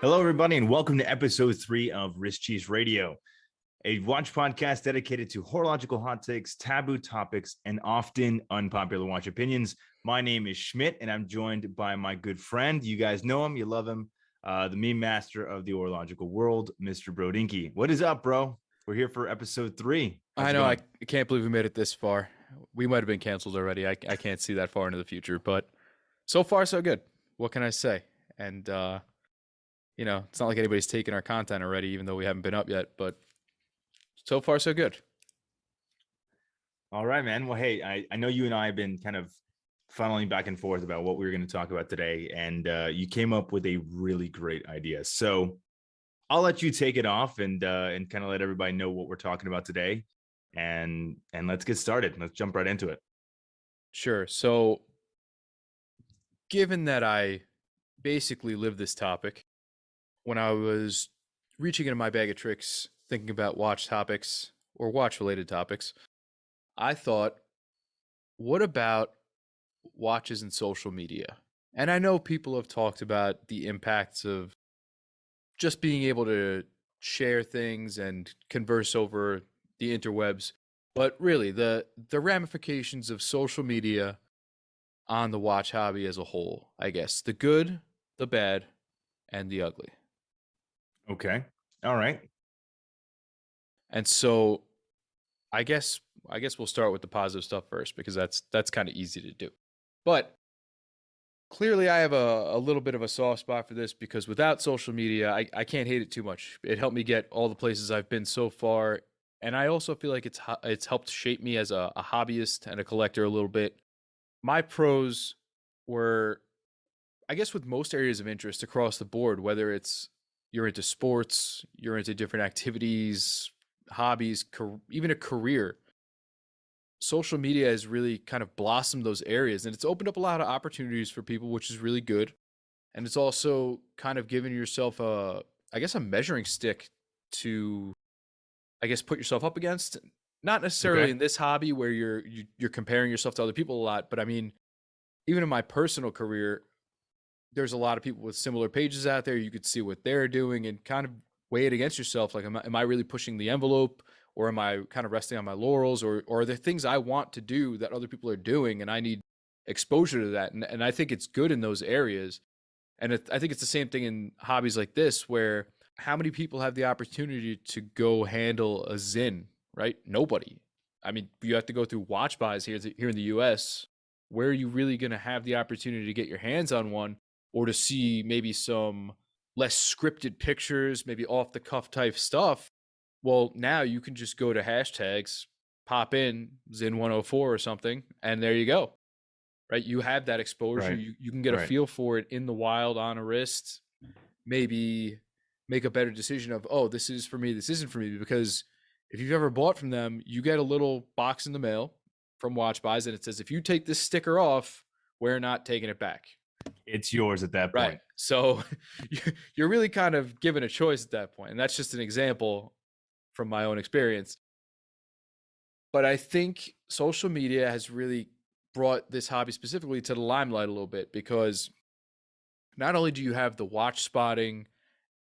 Hello, everybody, and welcome to episode 3 of Wrist Cheese Radio, a watch podcast dedicated to horological hot takes, taboo topics, and often unpopular watch opinions. My name is Schmidt, and I'm joined by my good friend. You guys know him, you love him, the meme master of the horological world, Mr. Brodinky. What is up, bro? We're here for episode 3. I know. I can't believe we made it this far. We might have been canceled already. I can't see that far into the future, but so far so good. What can I say? And it's not like anybody's taken our content already, even though we haven't been up yet. But so far so good. All right, man. Well, hey, I know you and I have been kind of funneling back and forth about what we were going to talk about today, and you came up with a really great idea. So I'll let you take it off and kind of let everybody know what we're talking about today, and let's get started. Let's jump right into it. Sure. So, given that I basically live this topic, when I was reaching into my bag of tricks, thinking about watch topics or watch-related topics, I thought, what about watches and social media? And I know people have talked about the impacts of just being able to share things and converse over the interwebs, but really the ramifications of social media on the watch hobby as a whole, I guess. The good, the bad, and the ugly. Okay. All right. And so I guess we'll start with the positive stuff first, because that's kind of easy to do. But clearly I have a little bit of a soft spot for this, because without social media, I can't hate it too much. It helped me get all the places I've been so far. And I also feel like it's helped shape me as a hobbyist and a collector a little bit. My pros were, I guess, with most areas of interest across the board, whether it's you're into sports, you're into different activities, hobbies, even a career. Social media has really kind of blossomed those areas, and it's opened up a lot of opportunities for people, which is really good. And it's also kind of given yourself a measuring stick to, put yourself up against. Not necessarily in this hobby where you're comparing yourself to other people a lot, but I mean, even in my personal career, there's a lot of people with similar pages out there. You could see what they're doing and kind of weigh it against yourself. Like, am I really pushing the envelope, or am I kind of resting on my laurels, or are there things I want to do that other people are doing and I need exposure to that? And I think it's good in those areas. And I think it's the same thing in hobbies like this, where how many people have the opportunity to go handle a Zin, right? Nobody. I mean, you have to go through watch buys here in the US. Where are you really going to have the opportunity to get your hands on one, or to see maybe some less scripted pictures, maybe off the cuff type stuff? Well, now you can just go to hashtags, pop in Zin 104 or something, and there you go. Right? You have that exposure. Right. You can get a feel for it in the wild on a wrist, maybe make a better decision of, oh, this is for me, this isn't for me. Because if you've ever bought from them, you get a little box in the mail from Watch Buys, and it says, if you take this sticker off, we're not taking it back. It's yours at that point. Right. So you're really kind of given a choice at that point. And that's just an example from my own experience. But I think social media has really brought this hobby specifically to the limelight a little bit, because not only do you have the watch spotting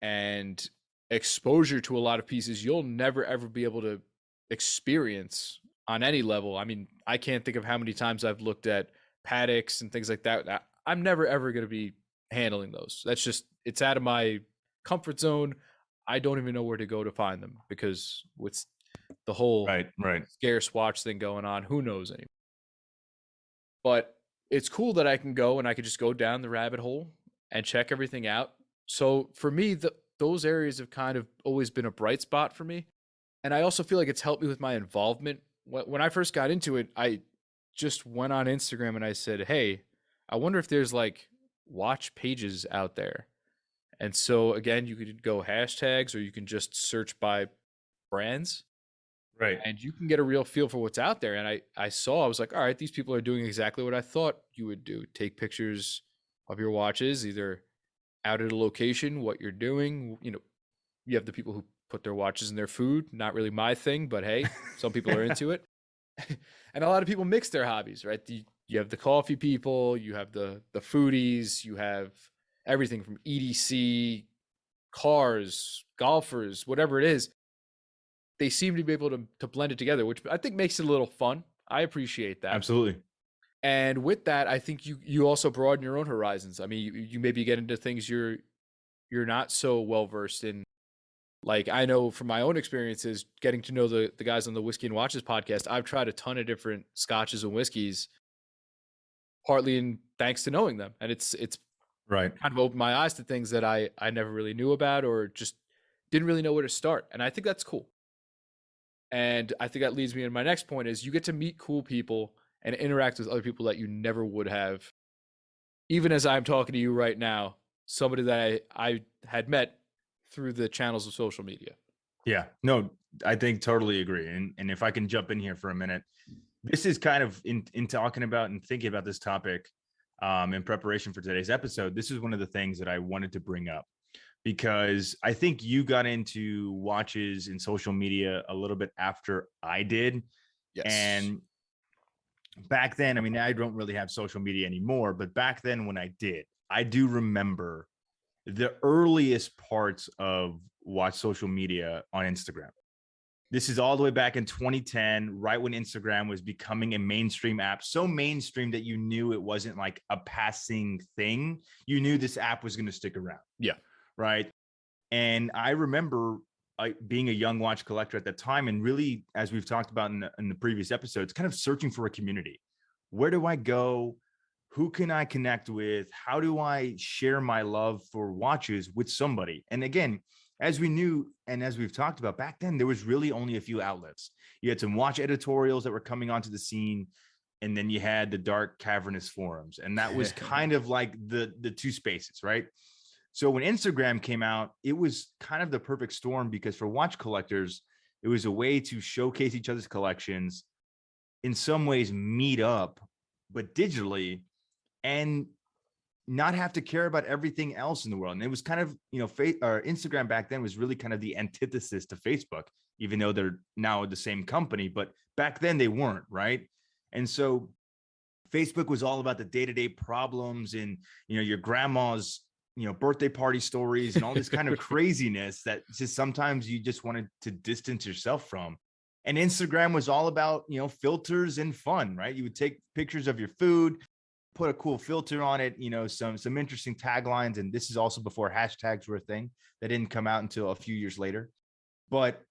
and exposure to a lot of pieces you'll never ever be able to experience on any level. I mean, I can't think of how many times I've looked at Paddocks and things like that. I'm never ever going to be handling those. That's just, it's out of my comfort zone. I don't even know where to go to find them, because with the whole scarce watch thing going on, who knows anymore. But it's cool that I can go and I could just go down the rabbit hole and check everything out. So for me, those areas have kind of always been a bright spot for me. And I also feel like it's helped me with my involvement. When I first got into it, I just went on Instagram and I said, hey, I wonder if there's like watch pages out there. And so again, you could go hashtags, or you can just search by brands. Right. And you can get a real feel for what's out there. And I was like, all right, these people are doing exactly what I thought you would do. Take pictures of your watches, either out at a location, what you're doing. You know, you have the people who put their watches in their food. Not really my thing, but hey, some people are into it. And a lot of people mix their hobbies, right? You have the coffee people, you have the foodies, you have everything from EDC, cars, golfers, whatever it is, they seem to be able to blend it together, which I think makes it a little fun. I appreciate that. Absolutely. And with that, I think you also broaden your own horizons. I mean, you maybe get into things you're not so well versed in. Like, I know from my own experiences, getting to know the guys on the Whiskey and Watches podcast, I've tried a ton of different scotches and whiskeys, partly in thanks to knowing them. And it's Right. kind of opened my eyes to things that I never really knew about, or just didn't really know where to start. And I think that's cool. And I think that leads me to my next point is you get to meet cool people and interact with other people that you never would have. Even as I'm talking to you right now, somebody that I had met through the channels of social media. Yeah, no, I think totally agree. And if I can jump in here for a minute, this is kind of in talking about and thinking about this topic in preparation for today's episode. This is one of the things that I wanted to bring up because I think you got into watches and social media a little bit after I did. Yes. And back then, I mean, I don't really have social media anymore, but back then when I did, I do remember the earliest parts of watch social media on Instagram. This is all the way back in 2010, right when Instagram was becoming a mainstream app, so mainstream that you knew it wasn't like a passing thing. You knew this app was going to stick around. Yeah. Right. And I remember being a young watch collector at that time, and really, as we've talked about in the previous episodes, kind of searching for a community. Where do I go? Who can I connect with? How do I share my love for watches with somebody? And again, as we knew, and as we've talked about back then, there was really only a few outlets. You had some watch editorials that were coming onto the scene, and then you had the dark cavernous forums. And that was kind of like the two spaces, right? So when Instagram came out, it was kind of the perfect storm because for watch collectors, it was a way to showcase each other's collections, in some ways meet up, but digitally, and not have to care about everything else in the world. And it was kind of, Instagram back then was really kind of the antithesis to Facebook, even though they're now the same company, but back then they weren't, right? And so Facebook was all about the day-to-day problems and, your grandma's, birthday party stories and all this kind of craziness that just sometimes you just wanted to distance yourself from. And Instagram was all about, filters and fun, right? You would take pictures of your food, put a cool filter on it, some interesting taglines. And this is also before hashtags were a thing. That didn't come out until a few years later. But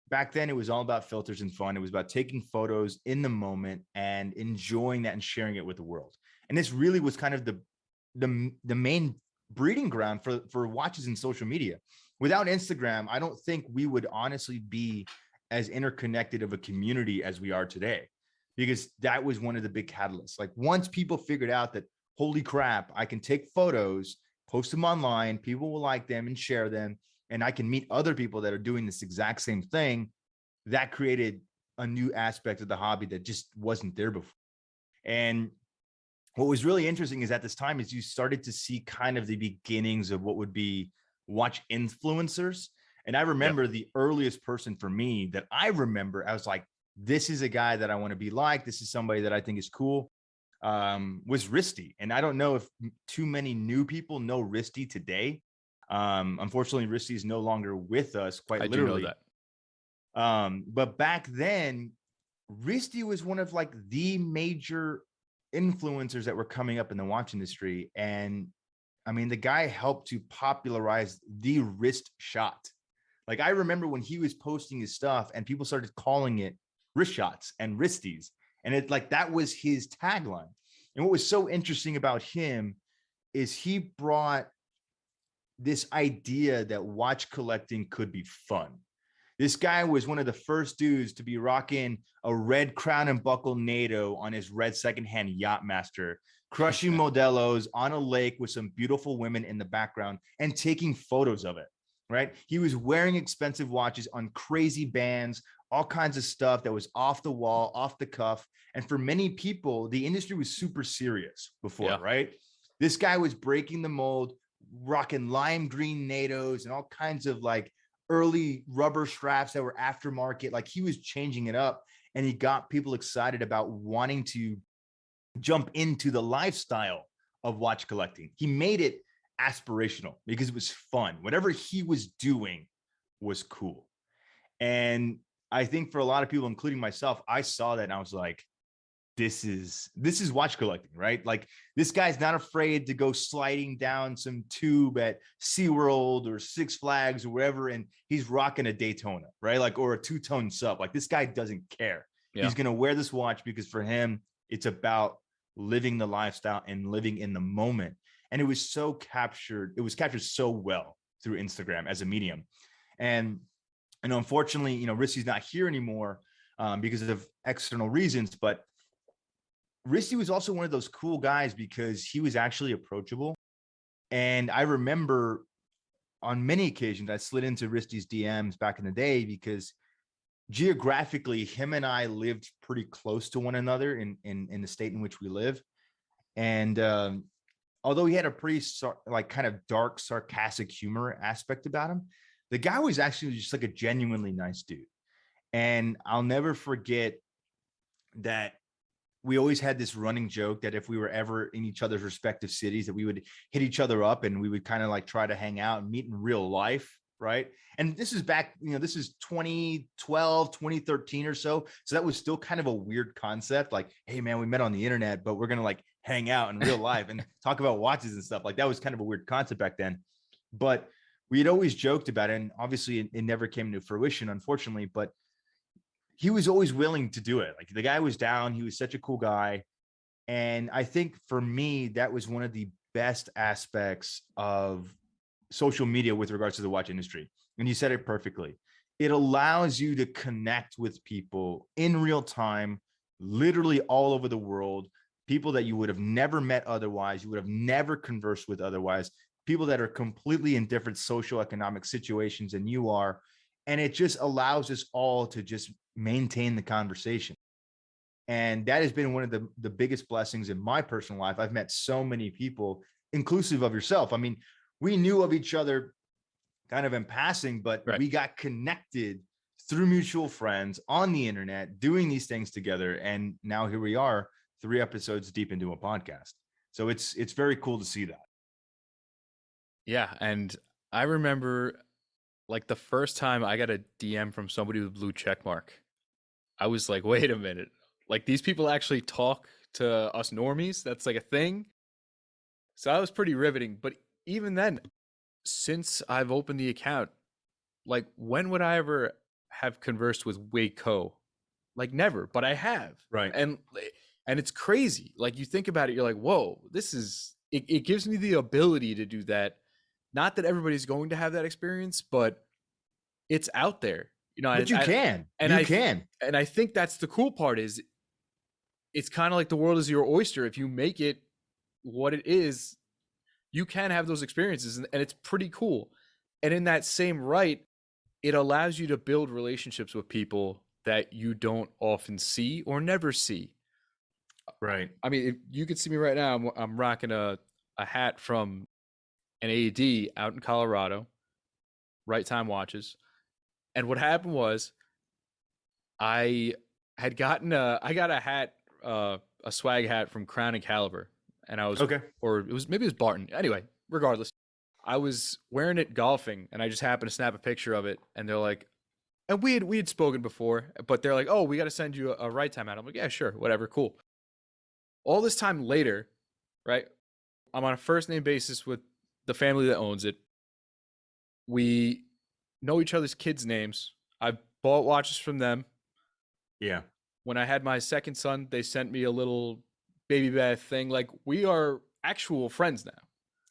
back then it was all about filters and fun. It was about taking photos in the moment and enjoying that and sharing it with the world. And this really was kind of the main breeding ground for watches and social media. Without Instagram, I don't think we would honestly be as interconnected of a community as we are today, because that was one of the big catalysts. Like once people figured out that, holy crap, I can take photos, post them online, people will like them and share them, and I can meet other people that are doing this exact same thing, that created a new aspect of the hobby that just wasn't there before. And what was really interesting is at this time is you started to see kind of the beginnings of what would be watch influencers. And I remember the earliest person for me that I remember, I was like, this is a guy that I want to be like. This is somebody that I think is cool. Was Risty. And I don't know if too many new people know Risty today. Unfortunately, Risty is no longer with us, quite literally. Do know that. But back then, Risty was one of like the major influencers that were coming up in the watch industry. And I mean, the guy helped to popularize the wrist shot. Like I remember when he was posting his stuff and people started calling it wrist shots and wristies. And it like, that was his tagline. And what was so interesting about him is he brought this idea that watch collecting could be fun. This guy was one of the first dudes to be rocking a red crown and buckle NATO on his red secondhand Yachtmaster, crushing Modelos on a lake with some beautiful women in the background and taking photos of it, right? He was wearing expensive watches on crazy bands, all kinds of stuff that was off the wall, off the cuff. And for many people, the industry was super serious before, right? This guy was breaking the mold, rocking lime green NATOs and all kinds of like early rubber straps that were aftermarket. Like he was changing it up, and he got people excited about wanting to jump into the lifestyle of watch collecting. He made it aspirational because it was fun. Whatever he was doing was cool. And I think for a lot of people, including myself, I saw that and I was like, this is watch collecting, right? Like this guy's not afraid to go sliding down some tube at SeaWorld or Six Flags or wherever, and he's rocking a Daytona, right? Like, or a two-tone sub. Like this guy doesn't care. Yeah. He's gonna wear this watch because for him, it's about living the lifestyle and living in the moment. And it was captured so well through Instagram as a medium. And unfortunately, Rissy's not here anymore because of external reasons, but Risty was also one of those cool guys because he was actually approachable. And I remember on many occasions I slid into Risty's DMs back in the day because geographically him and I lived pretty close to one another in the state in which we live. And although he had a pretty kind of dark, sarcastic humor aspect about him, the guy was actually just like a genuinely nice dude. And I'll never forget that we always had this running joke that if we were ever in each other's respective cities, that we would hit each other up and we would kind of like try to hang out and meet in real life. Right. And this is back, this is 2012, 2013 or so. So that was still kind of a weird concept. Like, hey man, we met on the internet, but we're going to like hang out in real life and talk about watches and stuff. Like that was kind of a weird concept back then, but we had always joked about it. And obviously it never came to fruition, unfortunately, but he was always willing to do it. Like the guy was down. He was such a cool guy. And I think for me, that was one of the best aspects of social media with regards to the watch industry. And you said it perfectly. It allows you to connect with people in real time, literally all over the world, people that you would have never met otherwise, you would have never conversed with otherwise, people that are completely in different social economic situations than you are. And it just allows us all to just maintain the conversation. And that has been one of the biggest blessings in my personal life. I've met so many people, inclusive of yourself. I mean, we knew of each other kind of in passing, but Right. we got connected through mutual friends on the internet, doing these things together. And now here we are, 3 episodes deep into a podcast. So it's very cool to see that. Yeah. And I remember like the first time I got a DM from somebody with blue check mark, I was like, wait a minute. Like these people actually talk to us normies. That's like a thing. So that was pretty riveting. But even then, since I've opened the account, like when would I ever have conversed with Waco? Like never, but I have. Right. And it's crazy. Like you think about it, you're like, whoa, it gives me the ability to do that. Not that everybody's going to have that experience, but it's out there. But you can. And I think that's the cool part is it's kind of like the world is your oyster. If you make it what it is, you can have those experiences, and it's pretty cool. And in that same right, it allows you to build relationships with people that you don't often see or never see. Right. I mean, if you could see me right now, I'm rocking a hat from an AD out in Colorado, Right Time Watches. And what happened was I got a hat, a swag hat from Crown and Caliber. And I was, okay. Or maybe it was Barton. Anyway, regardless, I was wearing it golfing and I just happened to snap a picture of it. And they're like, and we had spoken before, but they're like, oh, we got to send you a Right Time hat. I'm like, yeah, sure. Whatever. Cool. All this time later, right? I'm on a first name basis with the family that owns it. We know each other's kids' names. I bought watches from them. Yeah. When I had my second son, they sent me a little baby bath thing. Like we are actual friends now.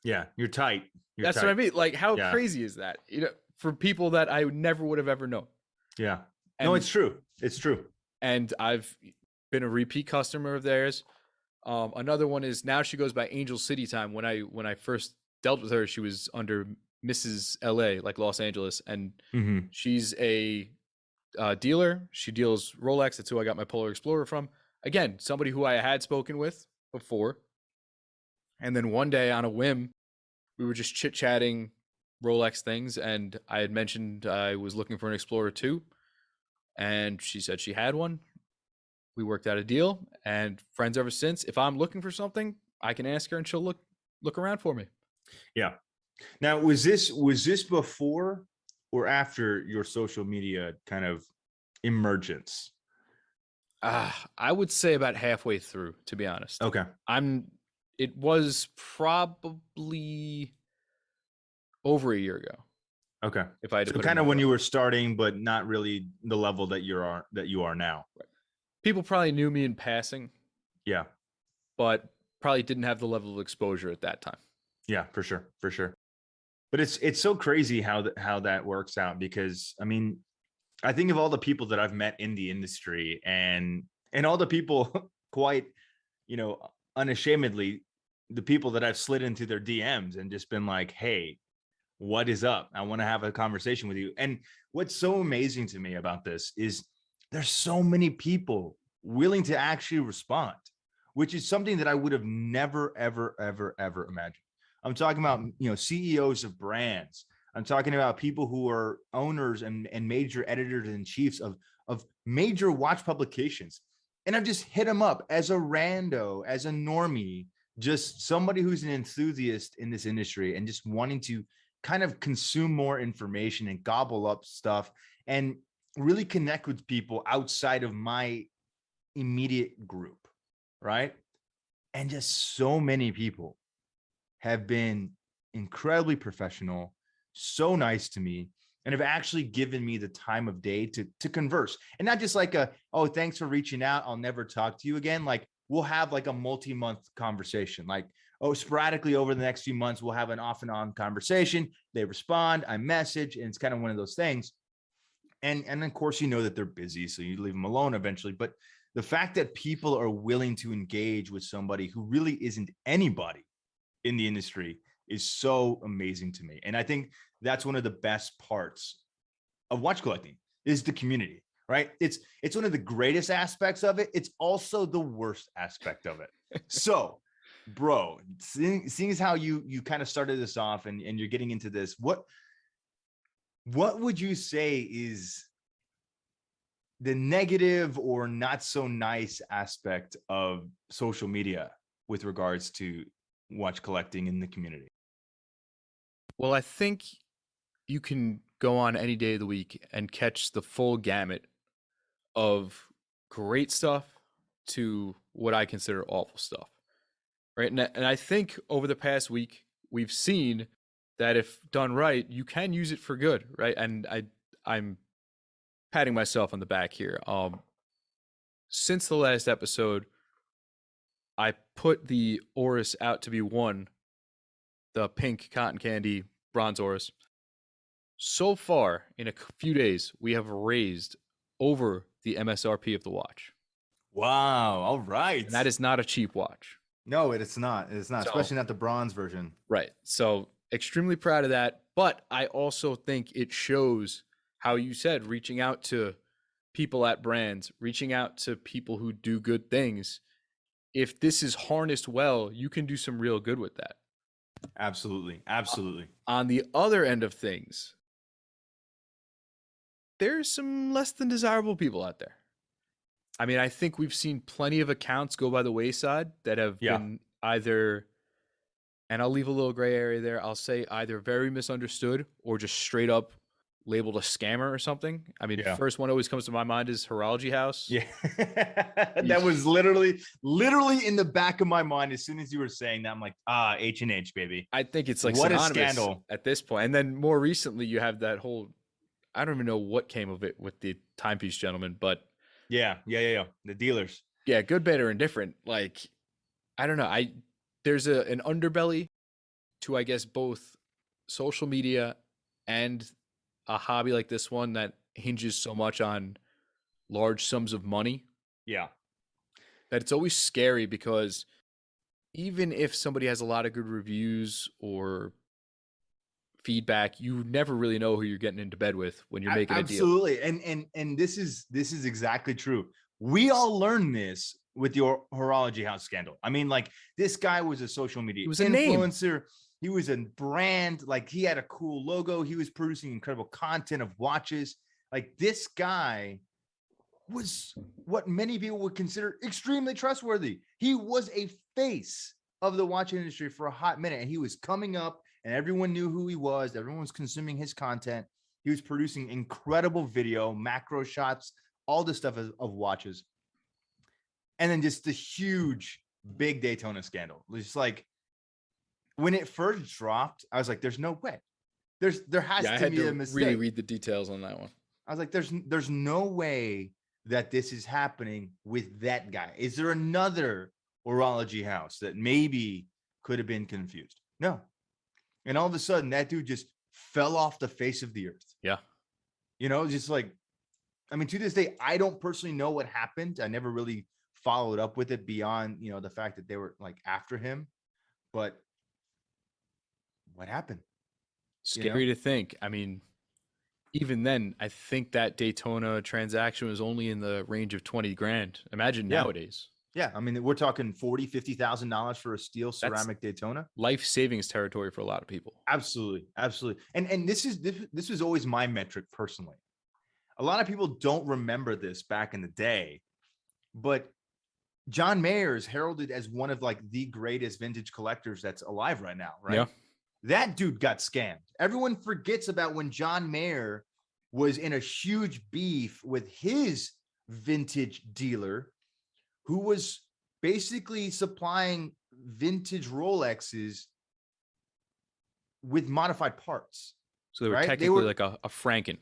Yeah, you're tight. That's what I mean. Like how crazy is that? For people that I never would have ever known. Yeah. No, it's true. It's true. And I've been a repeat customer of theirs. Another one is now she goes by Angel City Time. When I first dealt with her, she was under Mrs. LA, like Los Angeles, and she's a dealer. She deals Rolex. That's who I got my Polar Explorer from. Again, somebody who I had spoken with before. And then one day on a whim, we were just chit-chatting Rolex things, and I had mentioned I was looking for an Explorer 2, and she said she had one. We worked out a deal, and friends ever since. If I'm looking for something, I can ask her, and she'll look around for me. Yeah. Now, was this before or after your social media kind of emergence? I would say about halfway through, to be honest. Okay. It was probably over a year ago, Okay. if I had to So put a kind of when number you on it. were starting, but not really the level that you are now. Right. People probably knew me in passing, Yeah. but probably didn't have the level of exposure at that time. Yeah, for sure. For sure. But it's so crazy how that works out, because I mean, I think of all the people that I've met in the industry, and all the people quite, unashamedly, the people that I've slid into their DMs and just been like, "Hey, what is up? I want to have a conversation with you." And what's so amazing to me about this is there's so many people willing to actually respond, which is something that I would have never, ever, ever, ever imagined. I'm talking about, CEOs of brands. I'm talking about people who are owners and major editors and chiefs of major watch publications. And I've just hit them up as a rando, as a normie, just somebody who's an enthusiast in this industry and just wanting to kind of consume more information and gobble up stuff and really connect with people outside of my immediate group, right? And just so many people have been incredibly professional, so nice to me, and have actually given me the time of day to converse. And not just like oh, thanks for reaching out, I'll never talk to you again. Like, we'll have like a multi-month conversation. Like, oh, sporadically over the next few months, we'll have an off and on conversation. They respond, I message, and it's kind of one of those things. And of course, that they're busy, so you leave them alone eventually. But the fact that people are willing to engage with somebody who really isn't anybody in the industry is so amazing to me. And I think that's one of the best parts of watch collecting is the community, right? It's one of the greatest aspects of it. It's also the worst aspect of it. So, bro, seeing as how you kind of started this off and you're getting into this, what would you say is the negative or not so nice aspect of social media with regards to watch collecting in the community? Well, I think you can go on any day of the week and catch the full gamut of great stuff to what I consider awful stuff. Right. And I think over the past week, we've seen that if done right, you can use it for good. Right. And I'm patting myself on the back here. Since the last episode, I put the Oris out to be one, the pink cotton candy bronze Oris. So far, in a few days, we have raised over the MSRP of the watch. Wow. All right. And that is not a cheap watch. No, it's not. It's not, So, especially not the bronze version. Right. So extremely proud of that. But I also think it shows how you said reaching out to people at brands, reaching out to people who do good things. If this is harnessed well, you can do some real good with that. Absolutely. Absolutely. On the other end of things, there's some less than desirable people out there. I mean, I think we've seen plenty of accounts go by the wayside that have been either, and I'll leave a little gray area there, I'll say either very misunderstood or just straight up labeled a scammer or something. I mean, first one always comes to my mind is Horology House. Yeah. That was literally in the back of my mind as soon as you were saying that. I'm like, H&H, baby. I think it's like what a synonymous scandal at this point. And then more recently, you have that whole, I don't even know what came of it with the timepiece gentleman, but yeah. The dealers. Yeah, good, bad, or indifferent. Like, I don't know. There's an underbelly to, I guess, both social media and a hobby like this one that hinges so much on large sums of money. Yeah. That it's always scary because even if somebody has a lot of good reviews or feedback, you never really know who you're getting into bed with when you're making a deal. Absolutely. And this is exactly true. We all learned this with your Horology House scandal. I mean, like, this guy was a social media influencer. He was a brand. Like, he had a cool logo. He was producing incredible content of watches. Like, this guy was what many people would consider extremely trustworthy. He was a face of the watch industry for a hot minute, and he was coming up and everyone knew who he was. Everyone was consuming his content. He was producing incredible video, macro shots, all this stuff of watches. And then just the huge, big Daytona scandal. Just like when it first dropped, I was like, there's no way. There has I to had be to a mistake. really read the details on that one. I was like, there's no way that this is happening with that guy. Is there another horology house that maybe could have been confused? No. And all of a sudden, that dude just fell off the face of the earth. Yeah. You know, just like, I mean, to this day, I don't personally know what happened. I never really followed up with it beyond, you know, the fact that they were like after him. But what happened? Scary to think. I mean, even then, I think that Daytona transaction was only in the range of 20 grand. Imagine nowadays. Yeah. I mean, we're talking $40,000, $50,000 for a steel ceramic Daytona. Life savings territory for a lot of people. Absolutely. Absolutely. And this is always my metric personally. A lot of people don't remember this back in the day, but John Mayer is heralded as one of like the greatest vintage collectors that's alive right now, right? Yeah. That dude got scammed. Everyone forgets about when John Mayer was in a huge beef with his vintage dealer who was basically supplying vintage Rolexes with modified parts. So they were technically like a Franken.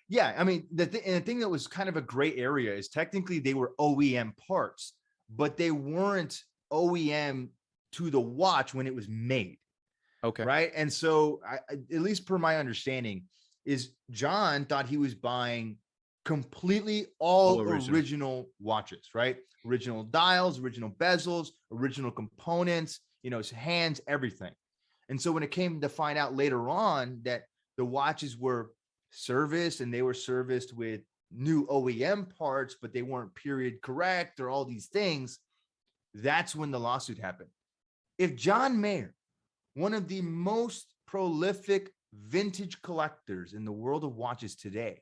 Yeah, I mean, the thing that was kind of a gray area is technically they were OEM parts, but they weren't OEM to the watch when it was made. Okay. Right. And so, at least per my understanding, is John thought he was buying completely all original watches, right? Original dials, original bezels, original components, you know, hands, everything. And so when it came to find out later on that the watches were serviced and they were serviced with new OEM parts, but they weren't period correct or all these things, that's when the lawsuit happened. If John Mayer, one of the most prolific vintage collectors in the world of watches today,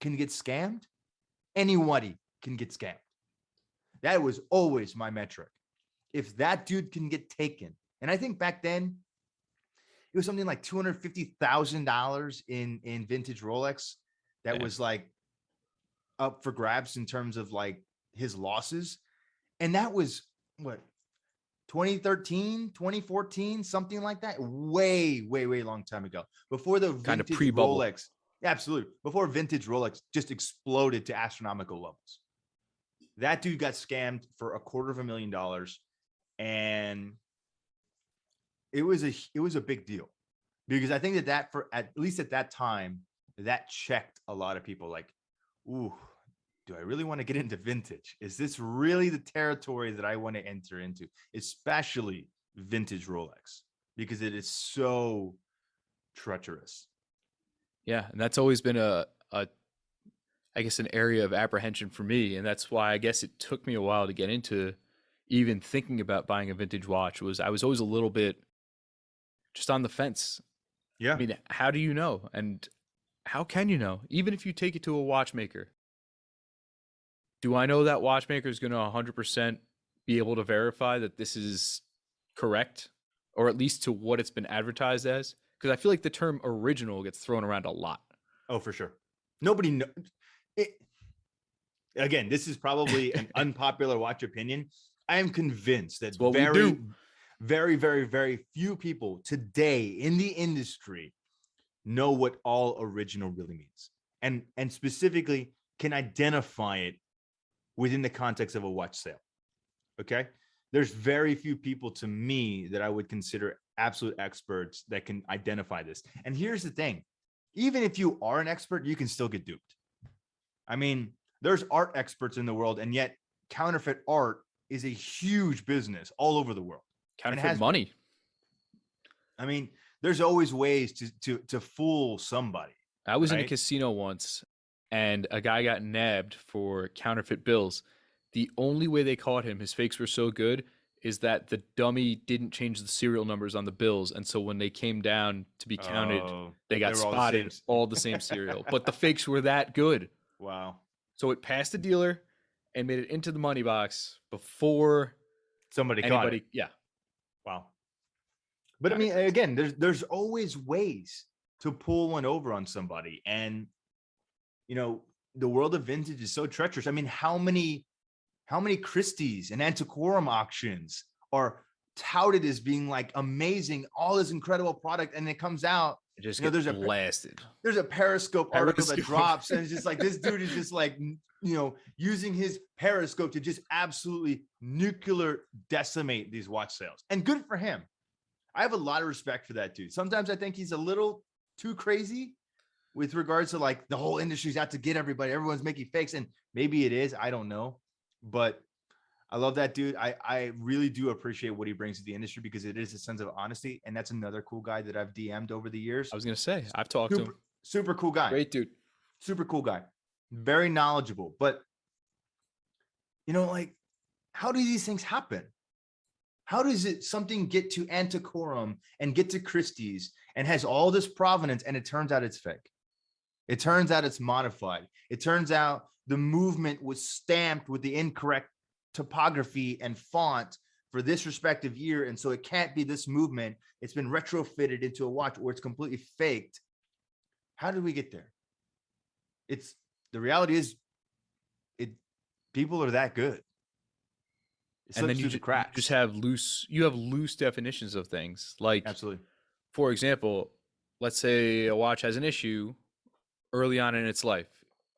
can get scammed, anybody can get scammed. That was always my metric. If that dude can get taken, and I think back then it was something like $250,000 in vintage Rolex that was like up for grabs in terms of like his losses. And that was what, 2013, 2014, something like that. Way long time ago. Before the kind of vintage pre-bubble. Rolex. Absolutely. Before vintage Rolex just exploded to astronomical levels. That dude got scammed for $250,000. And it was a big deal, because I think that for at least at that time, that checked a lot of people like, ooh, do I really want to get into vintage? Is this really the territory that I want to enter into, especially vintage Rolex, because it is so treacherous. Yeah, and that's always been I guess an area of apprehension for me, and that's why I guess it took me a while to get into even thinking about buying a vintage watch. I was always a little bit just on the fence. Yeah. I mean, how do you know? And how can you know? Even if you take it to a watchmaker, do I know that watchmaker is going to 100% be able to verify that this is correct, or at least to what it's been advertised as? Because I feel like the term original gets thrown around a lot. Oh, for sure. Nobody knows. Again, this is probably an unpopular watch opinion. I am convinced that very few people today in the industry know what all original really means, and specifically can identify it within the context of a watch sale. Okay. There's very few people to me that I would consider absolute experts that can identify this. And here's the thing. Even if you are an expert, you can still get duped. I mean, there's art experts in the world, and yet counterfeit art is a huge business all over the world. Counterfeit money. I mean, there's always ways to fool somebody. I was in a casino once, and a guy got nabbed for counterfeit bills. The only way they caught him, his fakes were so good, is that the dummy didn't change the serial numbers on the bills. And so when they came down to be counted, they got spotted all the same serial. But the fakes were that good. Wow. So it passed the dealer and made it into the money box before somebody caught it. Yeah. Wow. But I mean, again, there's always ways to pull one over on somebody. And, you know, the world of vintage is so treacherous. I mean, how many Christie's and Antiquorum auctions are touted as being like amazing, all this incredible product, and it comes out, It just you know, gets blasted. There's a Periscope article that drops, and it's just like this dude is just like, you know, using his Periscope to just absolutely nuclear decimate these watch sales. And good for him. I have a lot of respect for that dude. Sometimes I think he's a little too crazy with regards to like the whole industry's out to get everybody. Everyone's making fakes, and maybe it is. I don't know, but I love that dude. I really do appreciate what he brings to the industry because it is a sense of honesty, and that's another cool guy that I've DM'd over the years. I was gonna say I've talked to him. Super cool guy. Great dude. Super cool guy. Very knowledgeable. But you know, like, how do these things happen? How does it something get to Antiquorum and get to Christie's and has all this provenance and it turns out it's fake? It turns out it's modified. It turns out the movement was stamped with the incorrect topography and font for this respective year. And so it can't be this movement. It's been retrofitted into a watch or it's completely faked. How did we get there? The reality is people are that good. And then you just have loose definitions of things. Like, absolutely. For example, let's say a watch has an issue early on in its life.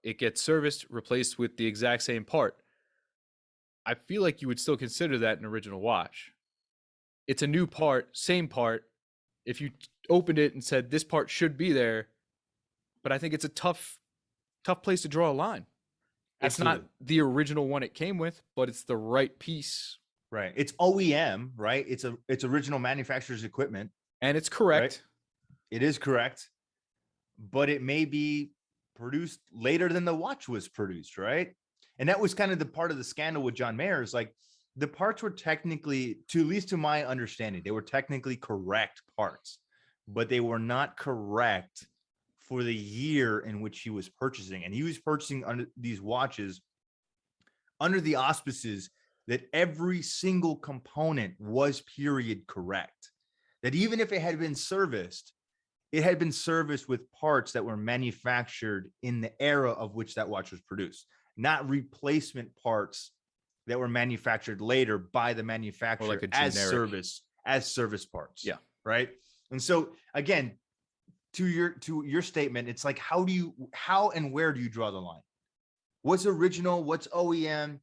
It gets serviced, replaced with the exact same part. I feel like you would still consider that an original watch. It's a new part, same part. If you opened it and said this part should be there, but I think it's a tough place to draw a line. It's not the original one it came with, but it's the right piece. Right. It's OEM, right? It's original manufacturer's equipment. And it's correct. Right? It is correct. But it may be produced later than the watch was produced, right? And that was kind of the part of the scandal with John Mayer is like the parts were technically, at least to my understanding, they were technically correct parts, but they were not correct for the year in which he was purchasing. And he was purchasing under these watches under the auspices that every single component was period correct. That even if it had been serviced, it had been serviced with parts that were manufactured in the era of which that watch was produced, not replacement parts that were manufactured later by the manufacturer like as service parts. Yeah. Right. And so again, to your statement, it's like, how and where do you draw the line? What's original? What's OEM?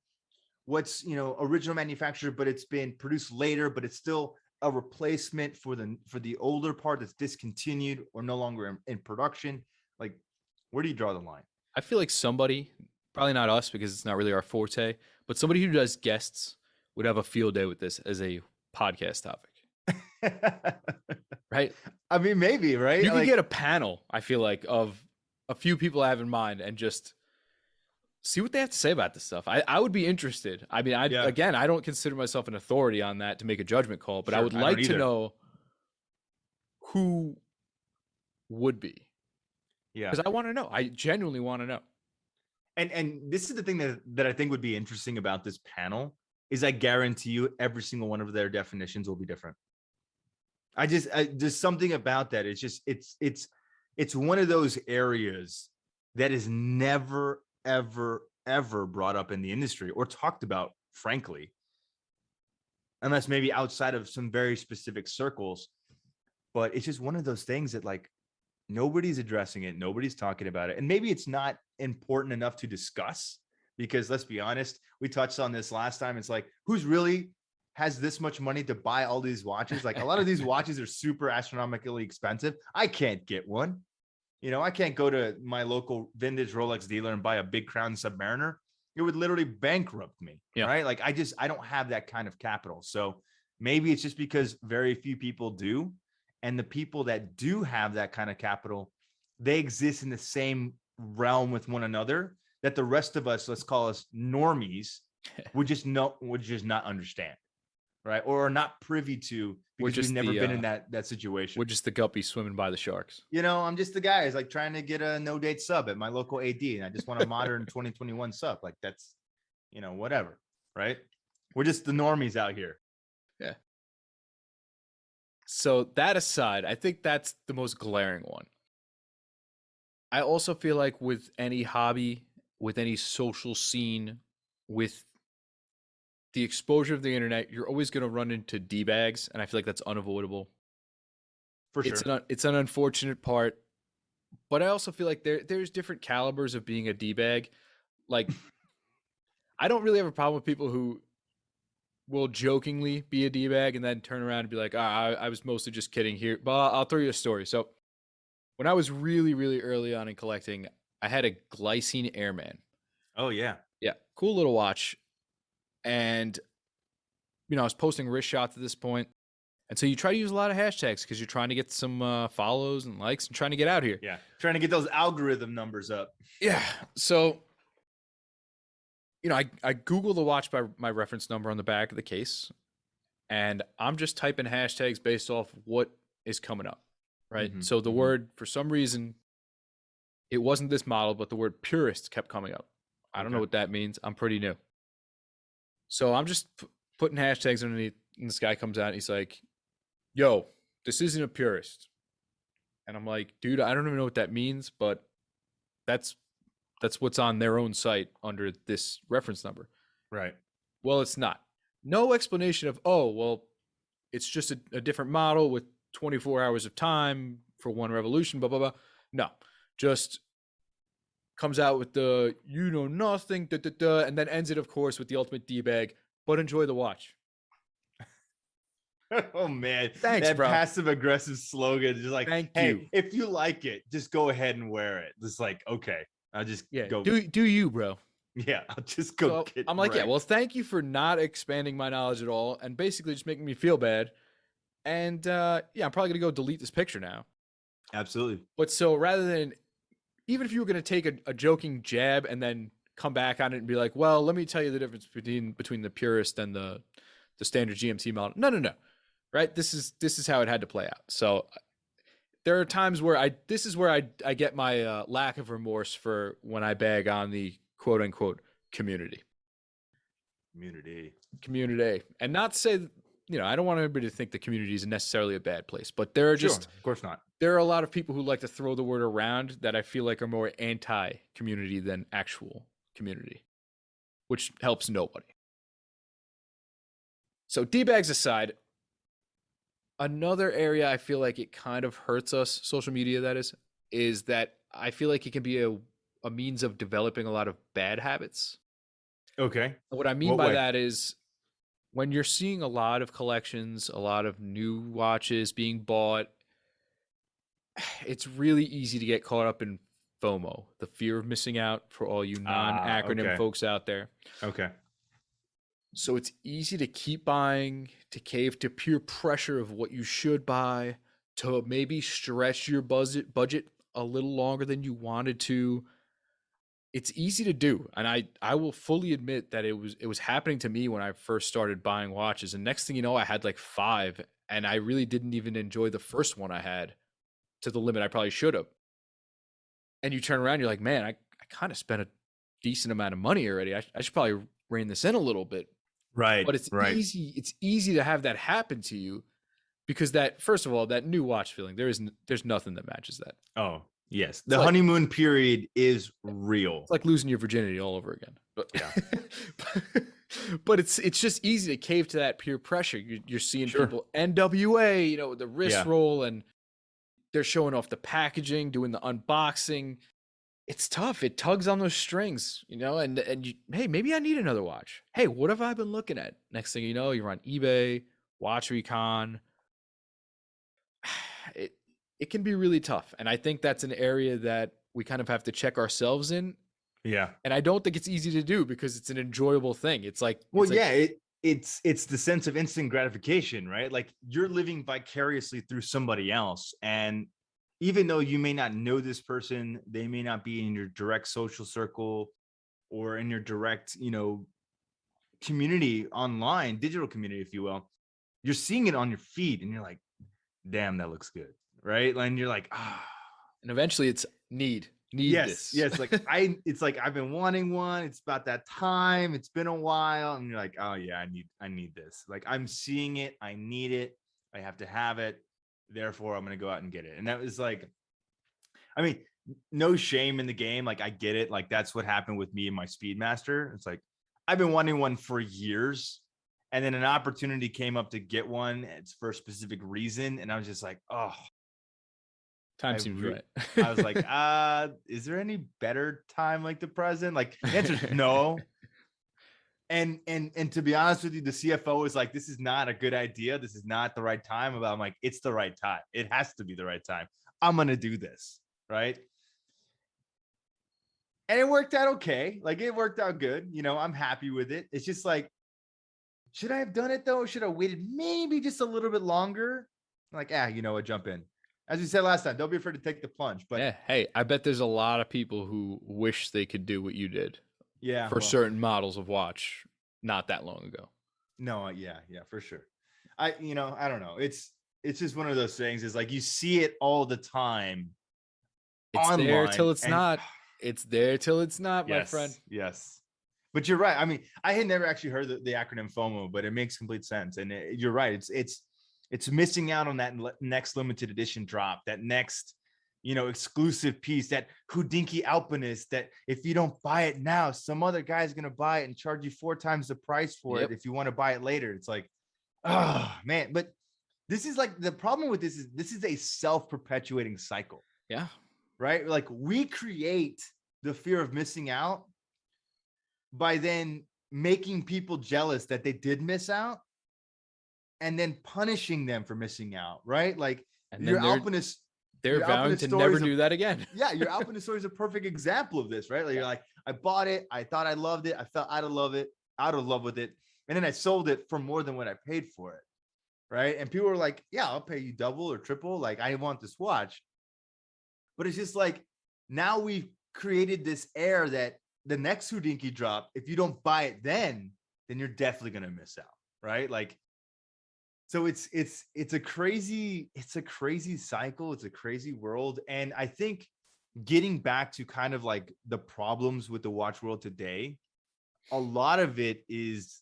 What's, original manufacturer, but it's been produced later, but it's still a replacement for the older part that's discontinued or no longer in production. Like, where do you draw the line? I feel like somebody, probably not us because it's not really our forte, but somebody who does guests would have a field day with this as a podcast topic. Right? I mean, maybe, right? You could get a panel, I feel like, of a few people I have in mind and just see what they have to say about this stuff. I would be interested. I mean, again, I don't consider myself an authority on that to make a judgment call, but I would like to know who would be. Yeah. Because I want to know. I genuinely want to know. And this is the thing that I think would be interesting about this panel is I guarantee you every single one of their definitions will be different. There's something about that. It's just, it's one of those areas that is never, ever, ever brought up in the industry or talked about, frankly, unless maybe outside of some very specific circles. But it's just one of those things that like nobody's addressing it. Nobody's talking about it. And maybe it's not important enough to discuss because let's be honest, we touched on this last time. It's like, who's really has this much money to buy all these watches? Like a lot of these watches are super astronomically expensive. I can't get one. I can't go to my local vintage Rolex dealer and buy a Big Crown Submariner. It would literally bankrupt me, right? Like I don't have that kind of capital. So maybe it's just because very few people do. And the people that do have that kind of capital, they exist in the same realm with one another that the rest of us, let's call us normies, would just not understand. Right. Or are not privy to because we've never been in that situation. We're just the guppy swimming by the sharks. I'm just the guy who's like trying to get a no date sub at my local AD. And I just want a modern 2021 sub. Like that's, whatever. Right. We're just the normies out here. Yeah. So that aside, I think that's the most glaring one. I also feel like with any hobby, with any social scene, with the exposure of the internet, you're always going to run into D-bags, and I feel like that's unavoidable. For sure. It's an unfortunate part, but I also feel like there's different calibers of being a D-bag. Like, I don't really have a problem with people who will jokingly be a D-bag and then turn around and be like, I was mostly just kidding here. But I'll throw you a story. So when I was really, really early on in collecting, I had a Glycine Airman. Oh yeah. Yeah, cool little watch. And, I was posting wrist shots at this point. And so you try to use a lot of hashtags because you're trying to get some follows and likes and trying to get out here. Yeah. Trying to get those algorithm numbers up. Yeah. So, I Google the watch by my reference number on the back of the case. And I'm just typing hashtags based off what is coming up. Right. Mm-hmm. So the word, for some reason, it wasn't this model, but the word purist kept coming up. I don't know what that means. I'm pretty new. So I'm just putting hashtags underneath, and this guy comes out and he's like, yo, this isn't a purist. And I'm like, dude, I don't even know what that means, but that's what's on their own site under this reference number. Right. Well, it's not. No explanation of, oh, well, it's just a different model with 24 hours of time for one revolution, blah, blah, blah. No, just comes out with the, nothing, and then ends it, of course, with the ultimate D-bag, but enjoy the watch. Oh man, thanks, that bro. passive aggressive slogan is like, Thank hey, you. if you like it, just go ahead and wear it. It's like, okay, I'll just go. Do you, bro? Yeah, I'll just go. So I'm like, yeah, well, thank you for not expanding my knowledge at all, and basically just making me feel bad. And I'm probably gonna go delete this picture now. Absolutely. But so rather than, even if you were gonna take a joking jab and then come back on it and be like, well, let me tell you the difference between the purist and the standard GMT model. No. Right? This is how it had to play out. So there are times where I get my lack of remorse for when I bag on the quote unquote community. And not to say, I don't want everybody to think the community is necessarily a bad place, but there are just, of course not. There are a lot of people who like to throw the word around that I feel like are more anti-community than actual community, which helps nobody. So D-bags aside, another area I feel like it kind of hurts us, social media that is that I feel like it can be a means of developing a lot of bad habits. Okay. What I mean by that is when you're seeing a lot of collections, a lot of new watches being bought, it's really easy to get caught up in FOMO, the fear of missing out, for all you non-acronym folks out there. Okay. So it's easy to keep buying, to cave to peer pressure of what you should buy, to maybe stretch your budget a little longer than you wanted to. It's easy to do, and I will fully admit that it was happening to me when I first started buying watches. And next thing you know, I had like 5, and I really didn't even enjoy the first one I had to the limit I probably should have. And you turn around, you're like, man, I kind of spent a decent amount of money already. I should probably rein this in a little bit. Right. But it's easy to have that happen to you because that, first of all, that new watch feeling, there's nothing that matches that. Oh, yes. The honeymoon period is real. It's like losing your virginity all over again. But yeah. But it's just easy to cave to that peer pressure. You're seeing people NWA, the wrist roll, and they're showing off the packaging, doing the unboxing. It's tough. It tugs on those strings, and you, hey, maybe I need another watch. Hey, what have I been looking at? Next thing you know, you're on eBay, Watch Recon. It can be really tough. And I think that's an area that we kind of have to check ourselves in. Yeah. And I don't think it's easy to do because it's an enjoyable thing. It's like, it's the sense of instant gratification, right? Like you're living vicariously through somebody else. And even though you may not know this person, they may not be in your direct social circle or in your direct, community online, digital community, if you will, you're seeing it on your feed and you're like, damn, that looks good. Right. And you're like, and eventually it's need yes, this. Yes. It's like, I've been wanting one. It's about that time. It's been a while. And you're like, oh yeah, I need this. Like I'm seeing it. I need it. I have to have it. Therefore, I'm going to go out and get it. And that was like, I mean, no shame in the game. Like, I get it. Like, that's what happened with me and my Speedmaster. It's like, I've been wanting one for years. And then an opportunity came up to get one. It's for a specific reason. And I was just like, oh, Time seems right. I was like, is there any better time like the present? Like, the answer is no. And to be honest with you, the CFO was like, this is not a good idea. This is not the right time. But I'm like, it's the right time. It has to be the right time. I'm going to do this. Right. And it worked out okay. Like, it worked out good. You know, I'm happy with it. It's just like, should I have done it though? Or should I have waited maybe just a little bit longer? I'm like, you know what? Jump in. As we said last time, don't be afraid to take the plunge. But yeah, hey, I bet there's a lot of people who wish they could do what you did. Yeah. For certain models of watch not that long ago. No, yeah, for sure. I don't know. It's just one of those things. Is like, you see it all the time. It's online, there till it's not. It's there till it's not, yes, my friend. Yes. But you're right. I mean, I had never actually heard the acronym FOMO, but it makes complete sense. And you're right. It's missing out on that next limited edition drop, that next, exclusive piece, that Houdinki Alpinist, that if you don't buy it now, some other guy's going to buy it and charge you 4 times the price for it if you want to buy it later. It's like, oh, man. But this is like, the problem with this is a self-perpetuating cycle. Yeah. Right? Like, we create the fear of missing out by then making people jealous that they did miss out and then punishing them for missing out, right? Like, and your alpinist, they're vowing to never do that again. Yeah, your alpinist story is a perfect example of this, right? Like, you're like, I bought it, I thought I loved it, I felt out of love with it, and then I sold it for more than what I paid for it, right? And people were like, yeah, I'll pay you double or triple, like, I want this watch. But it's just like, now we've created this air that the next Houdinki drop, if you don't buy it then you're definitely going to miss out, right? Like, so it's a crazy cycle. It's a crazy world. And I think getting back to kind of like the problems with the watch world today, a lot of it is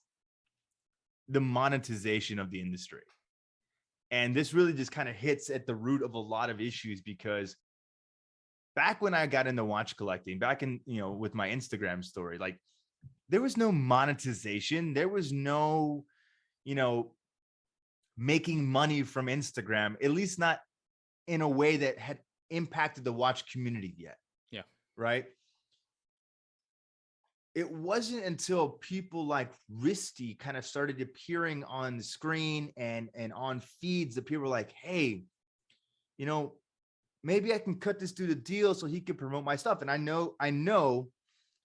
the monetization of the industry. And this really just kind of hits at the root of a lot of issues, because back when I got into watch collecting, back in, with my Instagram story, like, there was no monetization. There was no, making money from Instagram, at least not in a way that had impacted the watch community yet. Yeah. Right. It wasn't until people like Risty kind of started appearing on the screen and on feeds that people were like, hey, maybe I can cut this dude a deal so he can promote my stuff. And I know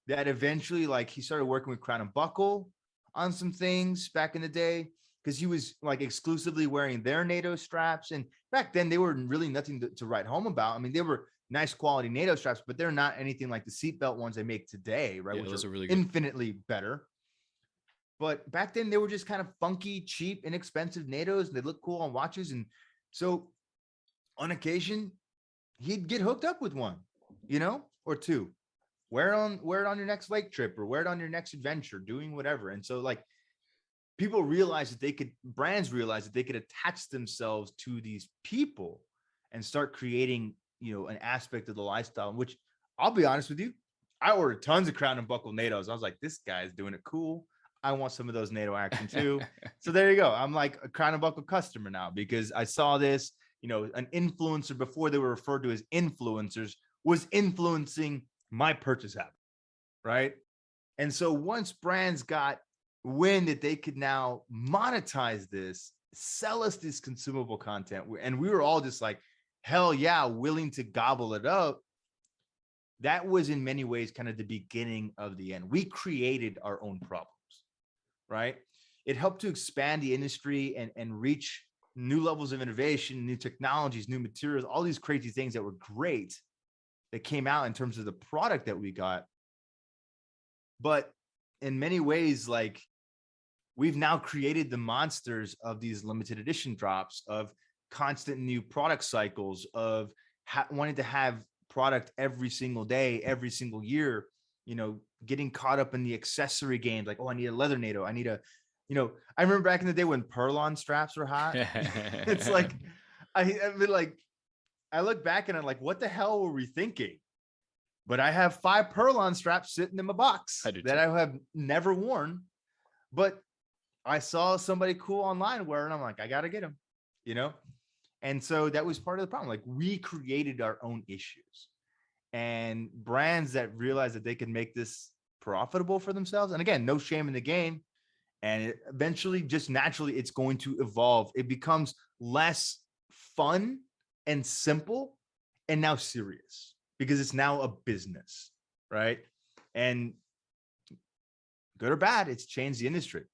that eventually, like, he started working with Crown and Buckle on some things back in the day, because he was like exclusively wearing their NATO straps. And back then they were really nothing to write home about. I mean, they were nice quality NATO straps, but they're not anything like the seatbelt ones they make today, right? Yeah, which those are really good. Infinitely better. But back then they were just kind of funky, cheap, inexpensive NATOs, and they look cool on watches. And so on occasion, he'd get hooked up with one, or two. Wear it on your next lake trip, or wear it on your next adventure, doing whatever. And so, like, brands realized that they could attach themselves to these people and start creating, an aspect of the lifestyle, which, I'll be honest with you, I ordered tons of Crown and Buckle NATOs. I was like, this guy's doing it cool. I want some of those NATO action too. So there you go. I'm like a Crown and Buckle customer now, because I saw this, an influencer, before they were referred to as influencers, was influencing my purchase habit. Right. And so once brands got wind that they could now monetize this, sell us this consumable content, and we were all just like, hell yeah, willing to gobble it up. That was in many ways kind of the beginning of the end. We created our own problems, right? It helped to expand the industry and reach new levels of innovation, new technologies, new materials, all these crazy things that were great that came out in terms of the product that we got. But in many ways, like, we've now created the monsters of these limited edition drops, of constant new product cycles, of wanting to have product every single day, every single year, getting caught up in the accessory game. Like, oh, I need a leather NATO. I need a, I remember back in the day when Perlon straps were hot. It's like, I mean, like, I look back and I'm like, what the hell were we thinking? But I have 5 Perlon straps sitting in my box that I have never worn. But I saw somebody cool online wearing, I'm like, I gotta get them, And so that was part of the problem. Like, we created our own issues, and brands that realize that they can make this profitable for themselves. And again, no shame in the game. And eventually, just naturally, it's going to evolve. It becomes less fun and simple and now serious, because it's now a business, right? And good or bad, it's changed the industry.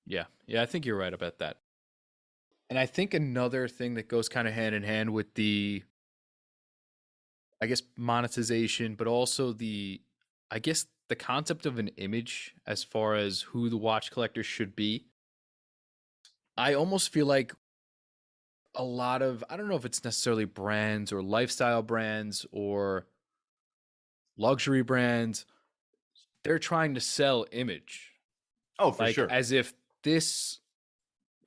Yeah, I think you're right about that. And I think another thing that goes kind of hand in hand with the, I guess, monetization, but also the concept of an image as far as who the watch collector should be. I almost feel like a lot of, I don't know if it's necessarily brands or lifestyle brands or luxury brands, they're trying to sell image. Oh, for sure. As if this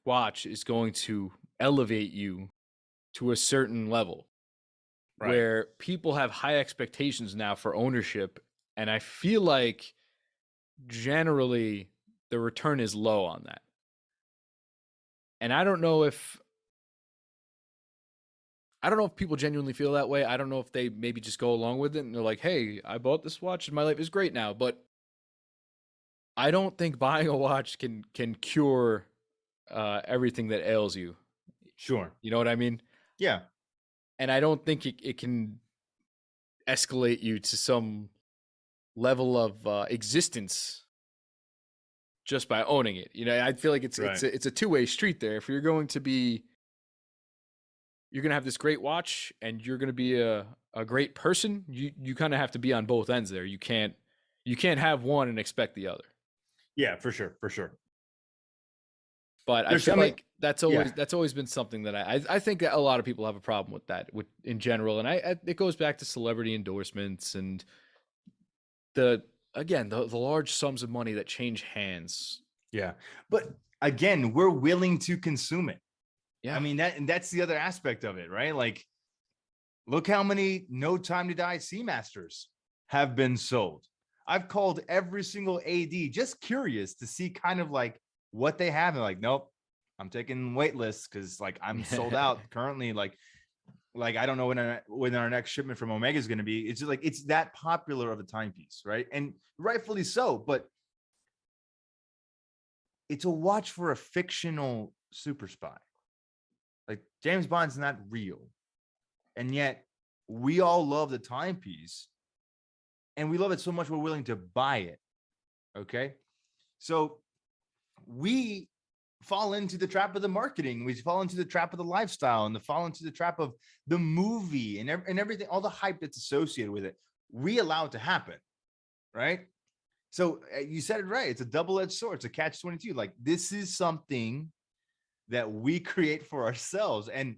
watch is going to elevate you to a certain level, right, where people have high expectations now for ownership. And I feel like generally the return is low on that. And I don't know if people genuinely feel that way. I don't know if they maybe just go along with it and they're like, hey, I bought this watch and my life is great now. But I don't think buying a watch can cure everything that ails you. Sure. You know what I mean? Yeah. And I don't think it can escalate you to some level of existence just by owning it. I feel like it's a two-way street there. If you're going to have this great watch and you're going to be a great person, you kind of have to be on both ends there. You can't have one and expect the other. Yeah, for sure. But I feel like that's always been something that I think that a lot of people have a problem with that in general. And it goes back to celebrity endorsements and the large sums of money that change hands. Yeah. But again, we're willing to consume it. Yeah. I mean, that's the other aspect of it, right? Like, look how many No Time to Die Seamasters have been sold. I've called every single AD just curious to see kind of like what they have. And like, nope, I'm taking wait lists because like I'm sold out currently. Like I don't know when our next shipment from Omega is going to be. It's just like, it's that popular of a timepiece, right? And rightfully so. But it's a watch for a fictional super spy. Like, James Bond's not real, and yet we all love the timepiece, and we love it so much we're willing to buy it. Okay, so we fall into the trap of the marketing. We fall into the trap of the lifestyle, and fall into the trap of the movie and everything, all the hype that's associated with it. We allow it to happen, right? So you said it right. It's a double-edged sword. It's a catch-22. Like, this is something that we create for ourselves. And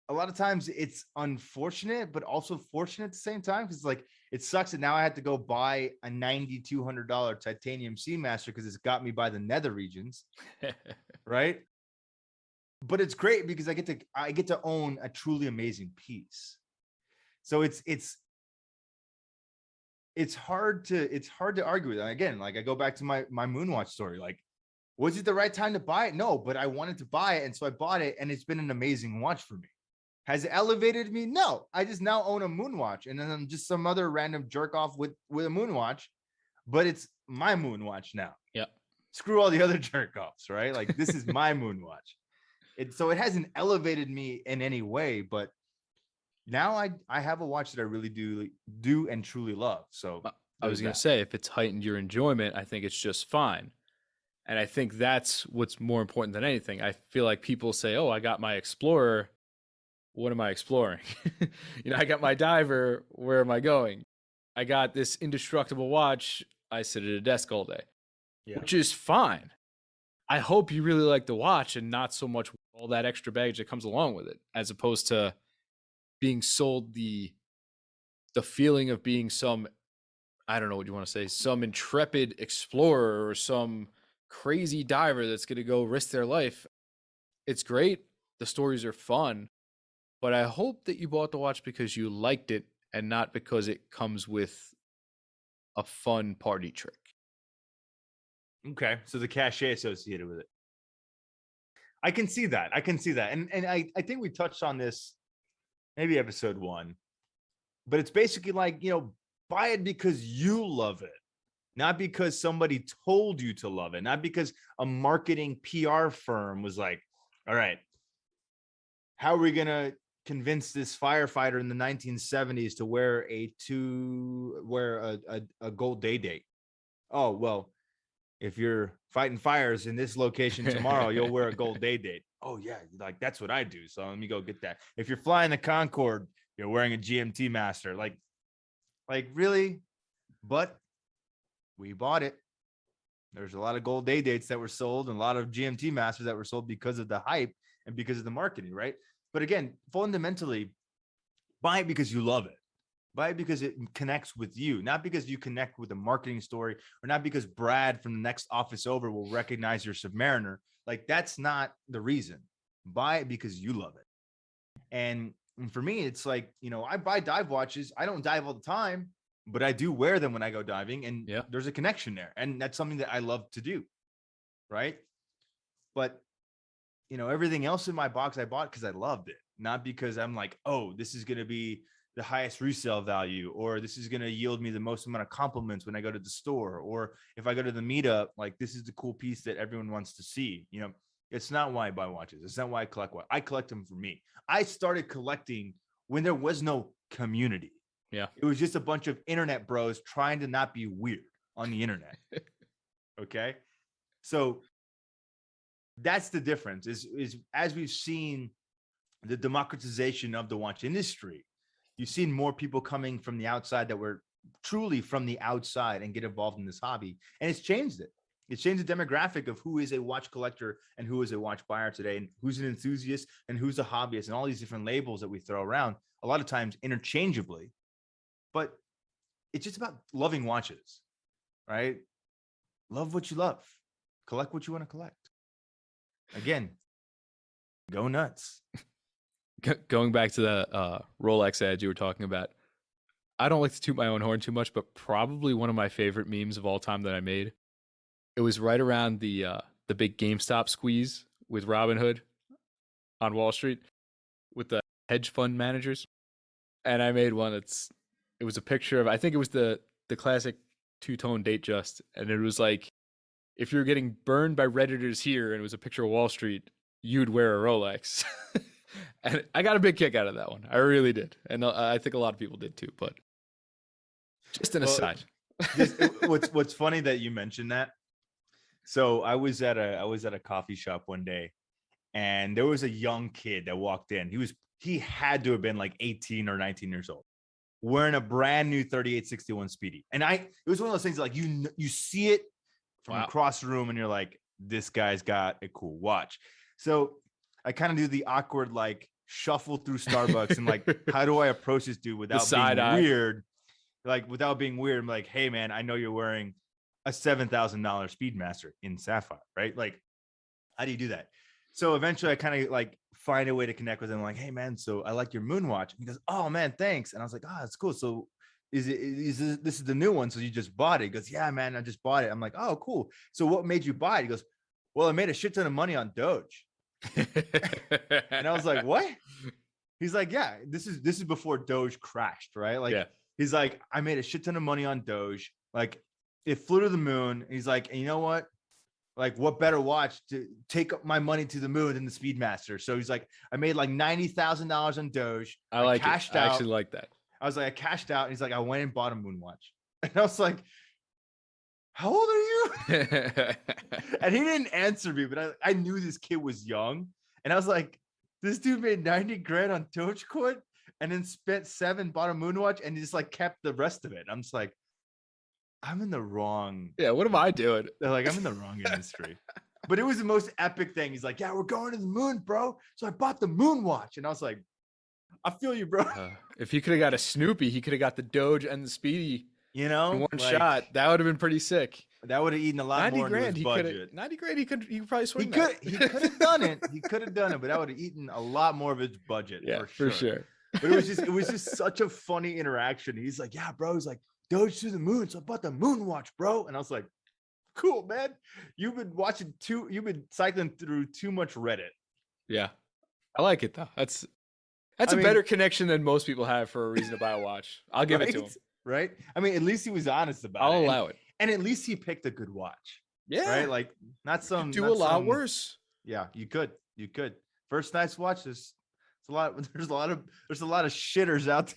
a lot of times it's unfortunate, but also fortunate at the same time. Because like, it sucks that now I had to go buy a $9,200 titanium Seamaster because it's got me by the nether regions. Right. But it's great because I get to own a truly amazing piece. So it's hard to argue with that. Again, like, I go back to my Moonwatch story. Like, was it the right time to buy it? No, but I wanted to buy it. And so I bought it, and it's been an amazing watch for me. Has it elevated me? No, I just now own a Moonwatch, and then I'm just some other random jerk off with a Moonwatch, but it's my Moonwatch now. Yeah. Screw all the other jerk offs, right? Like, this is my Moonwatch. So it hasn't elevated me in any way, but now I have a watch that I really do and truly love. So I was going to say, if it's heightened your enjoyment, I think it's just fine. And I think that's what's more important than anything. I feel like people say, oh, I got my Explorer. What am I exploring? I got my Diver. Where am I going? I got this indestructible watch. I sit at a desk all day, which is fine. I hope you really like the watch and not so much all that extra baggage that comes along with it, as opposed to being sold the feeling of being some I don't know what you want to say, some intrepid explorer or some crazy diver that's going to go risk their life. It's great. The stories are fun, but I hope that you bought the watch because you liked it and not because it comes with a fun party trick. Okay, so the cachet associated with it. I can see that. And I think we touched on this maybe episode 1. But it's basically like, buy it because you love it, not because somebody told you to love it, not because a marketing PR firm was like, all right, how are we going to convince this firefighter in the 1970s to wear a gold day date? Oh, well, if you're fighting fires in this location tomorrow, you'll wear a gold day date. Oh yeah, like that's what I do. So let me go get that. If you're flying the Concorde, you're wearing a GMT Master. Like really? But we bought it. There's a lot of gold day dates that were sold and a lot of GMT Masters that were sold because of the hype and because of the marketing, right? But again, fundamentally, buy it because you love it. Buy it because it connects with you, not because you connect with a marketing story or not because Brad from the next office over will recognize your Submariner. Like that's not the reason. Buy it because you love it. And for me, it's like, I buy dive watches. I don't dive all the time, but I do wear them when I go diving, and there's a connection there. And that's something that I love to do. Right. But, everything else in my box, I bought because I loved it, not because I'm like, oh, this is going to be the highest resale value, or this is going to yield me the most amount of compliments when I go to the store, or if I go to the meetup, like this is the cool piece that everyone wants to see. It's not why I buy watches. It's not why I collect watches. I collect them for me. I started collecting when there was no community. Yeah. It was just a bunch of internet bros trying to not be weird on the internet. Okay. So that's the difference is as we've seen the democratization of the watch industry, you've seen more people coming from the outside that were truly from the outside and get involved in this hobby. And it's changed it. It's changed the demographic of who is a watch collector and who is a watch buyer today, and who's an enthusiast and who's a hobbyist, and all these different labels that we throw around a lot of times interchangeably. But it's just about loving watches, right? Love what you love. Collect what you want to collect. Again, go nuts. Going back to the Rolex ad you were talking about, I don't like to toot my own horn too much, but probably one of my favorite memes of all time that I made. It was right around the big GameStop squeeze with Robinhood on Wall Street with the hedge fund managers, and I made one it was a picture of, I think it was the classic two-tone date just, and it was like, if you're getting burned by Redditors here, and it was a picture of Wall Street, you'd wear a Rolex. And I got a big kick out of that one. I really did. And I think a lot of people did too, but just an aside. What's funny that you mentioned that. So I was at a coffee shop one day, and there was a young kid that walked in. He had to have been like 18 or 19 years old, wearing a brand new 3861 Speedy. And it was one of those things like you see it from across the room and you're like, this guy's got a cool watch. So I kind of do the awkward like shuffle through Starbucks and like, how do I approach this dude without being weird? Like without being weird, I'm like, hey man, I know you're wearing a $7,000 Speedmaster in sapphire, right? Like, how do you do that? So eventually I kind of like find a way to connect with him. Like, hey man, so I like your moon watch. And he goes, oh man, thanks. And I was like, oh, that's cool. So this is the new one? So you just bought it? He goes, yeah, man, I just bought it. I'm like, oh, cool. So what made you buy it? He goes, well, I made a shit ton of money on Doge. And I was like, what? He's like, yeah, this is before Doge crashed, right? Like, he's like, I made a shit ton of money on Doge. Like, it flew to the moon. He's like, and you know what? Like, what better watch to take up my money to the moon than the Speedmaster? So he's like, I made like $90,000 on Doge. I cashed out. I actually like that. I was like, I cashed out. And he's like, I went and bought a moon watch. And I was like, how old are you? And he didn't answer me, but I knew this kid was young. And I was like, this dude made 90 grand on Dogecoin and then spent 7, bought a moon watch, and just like kept the rest of it. I'm just like, I'm in the wrong. Yeah, what am I doing? They're like, I'm in the wrong industry. But it was the most epic thing. He's like, yeah, we're going to the moon, bro. So I bought the moon watch. And I was like, I feel you, bro. If he could have got a Snoopy, he could have got the Doge and the Speedy You In know, one like shot, that would have been pretty sick. that would have eaten a lot 90 more into his grand, he could have budget. 90 grand, he could probably He swing could that. he could have done it. He could have done it, but that would have eaten a lot more of his budget Yeah, for for sure. sure. But it was just such a funny interaction. He's like, yeah, bro. He's like, Doge to the moon. So about the moon watch, bro. And I was like, cool, man. You've been cycling through too much Reddit. Yeah. I like it though. That's I a mean- better connection than most people have for a reason to buy a watch. I'll give it to him. Right? I mean, at least he was honest about I'll it. allow it. And at least he picked a good watch. Yeah. Right? Like not some do not a lot some- worse. Yeah, you could. First nice watch. There's a lot of shitters out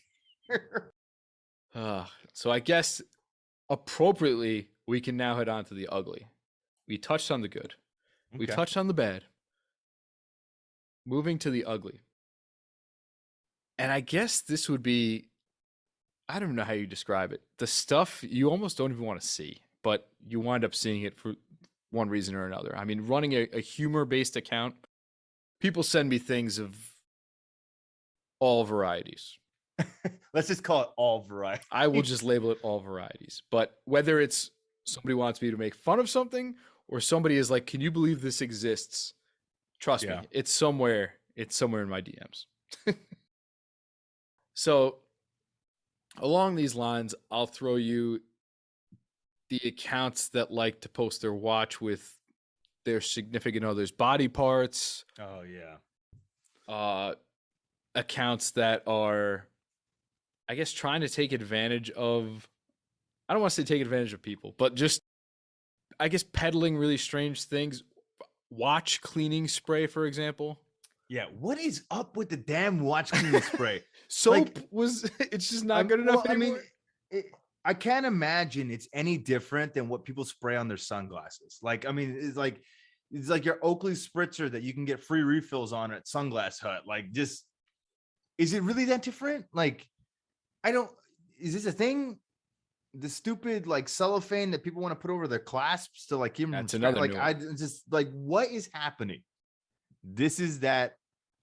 there. So I guess appropriately we can now head on to the ugly. We touched on the good. We Okay. touched on the bad. Moving to the ugly. And I guess this would be, I don't know how you describe it. The stuff you almost don't even want to see, but you wind up seeing it for one reason or another. I mean, running a humor-based account, people send me things of all varieties. Let's just call it all variety. I will just label it all varieties. But whether it's somebody wants me to make fun of something or somebody is like, can you believe this exists? Trust Yeah. me, it's somewhere in my DMs. So along these lines, I'll throw you the accounts that like to post their watch with their significant other's body parts, Oh yeah. accounts that are, I guess, trying to take advantage of, I don't want to say take advantage of people, but just, I guess, peddling really strange things. Watch cleaning spray, for example. Yeah. What is up with the damn watch cleaning spray? Soap it's just not good enough anymore. I can't imagine it's any different than what people spray on their sunglasses. Like, I mean, it's like your Oakley spritzer that you can get free refills on at Sunglass Hut. Like, just, is it really that different? Like, is this a thing? The stupid like cellophane that people want to put over their clasps to like keep them That's from another like new I just like, what is happening? This is that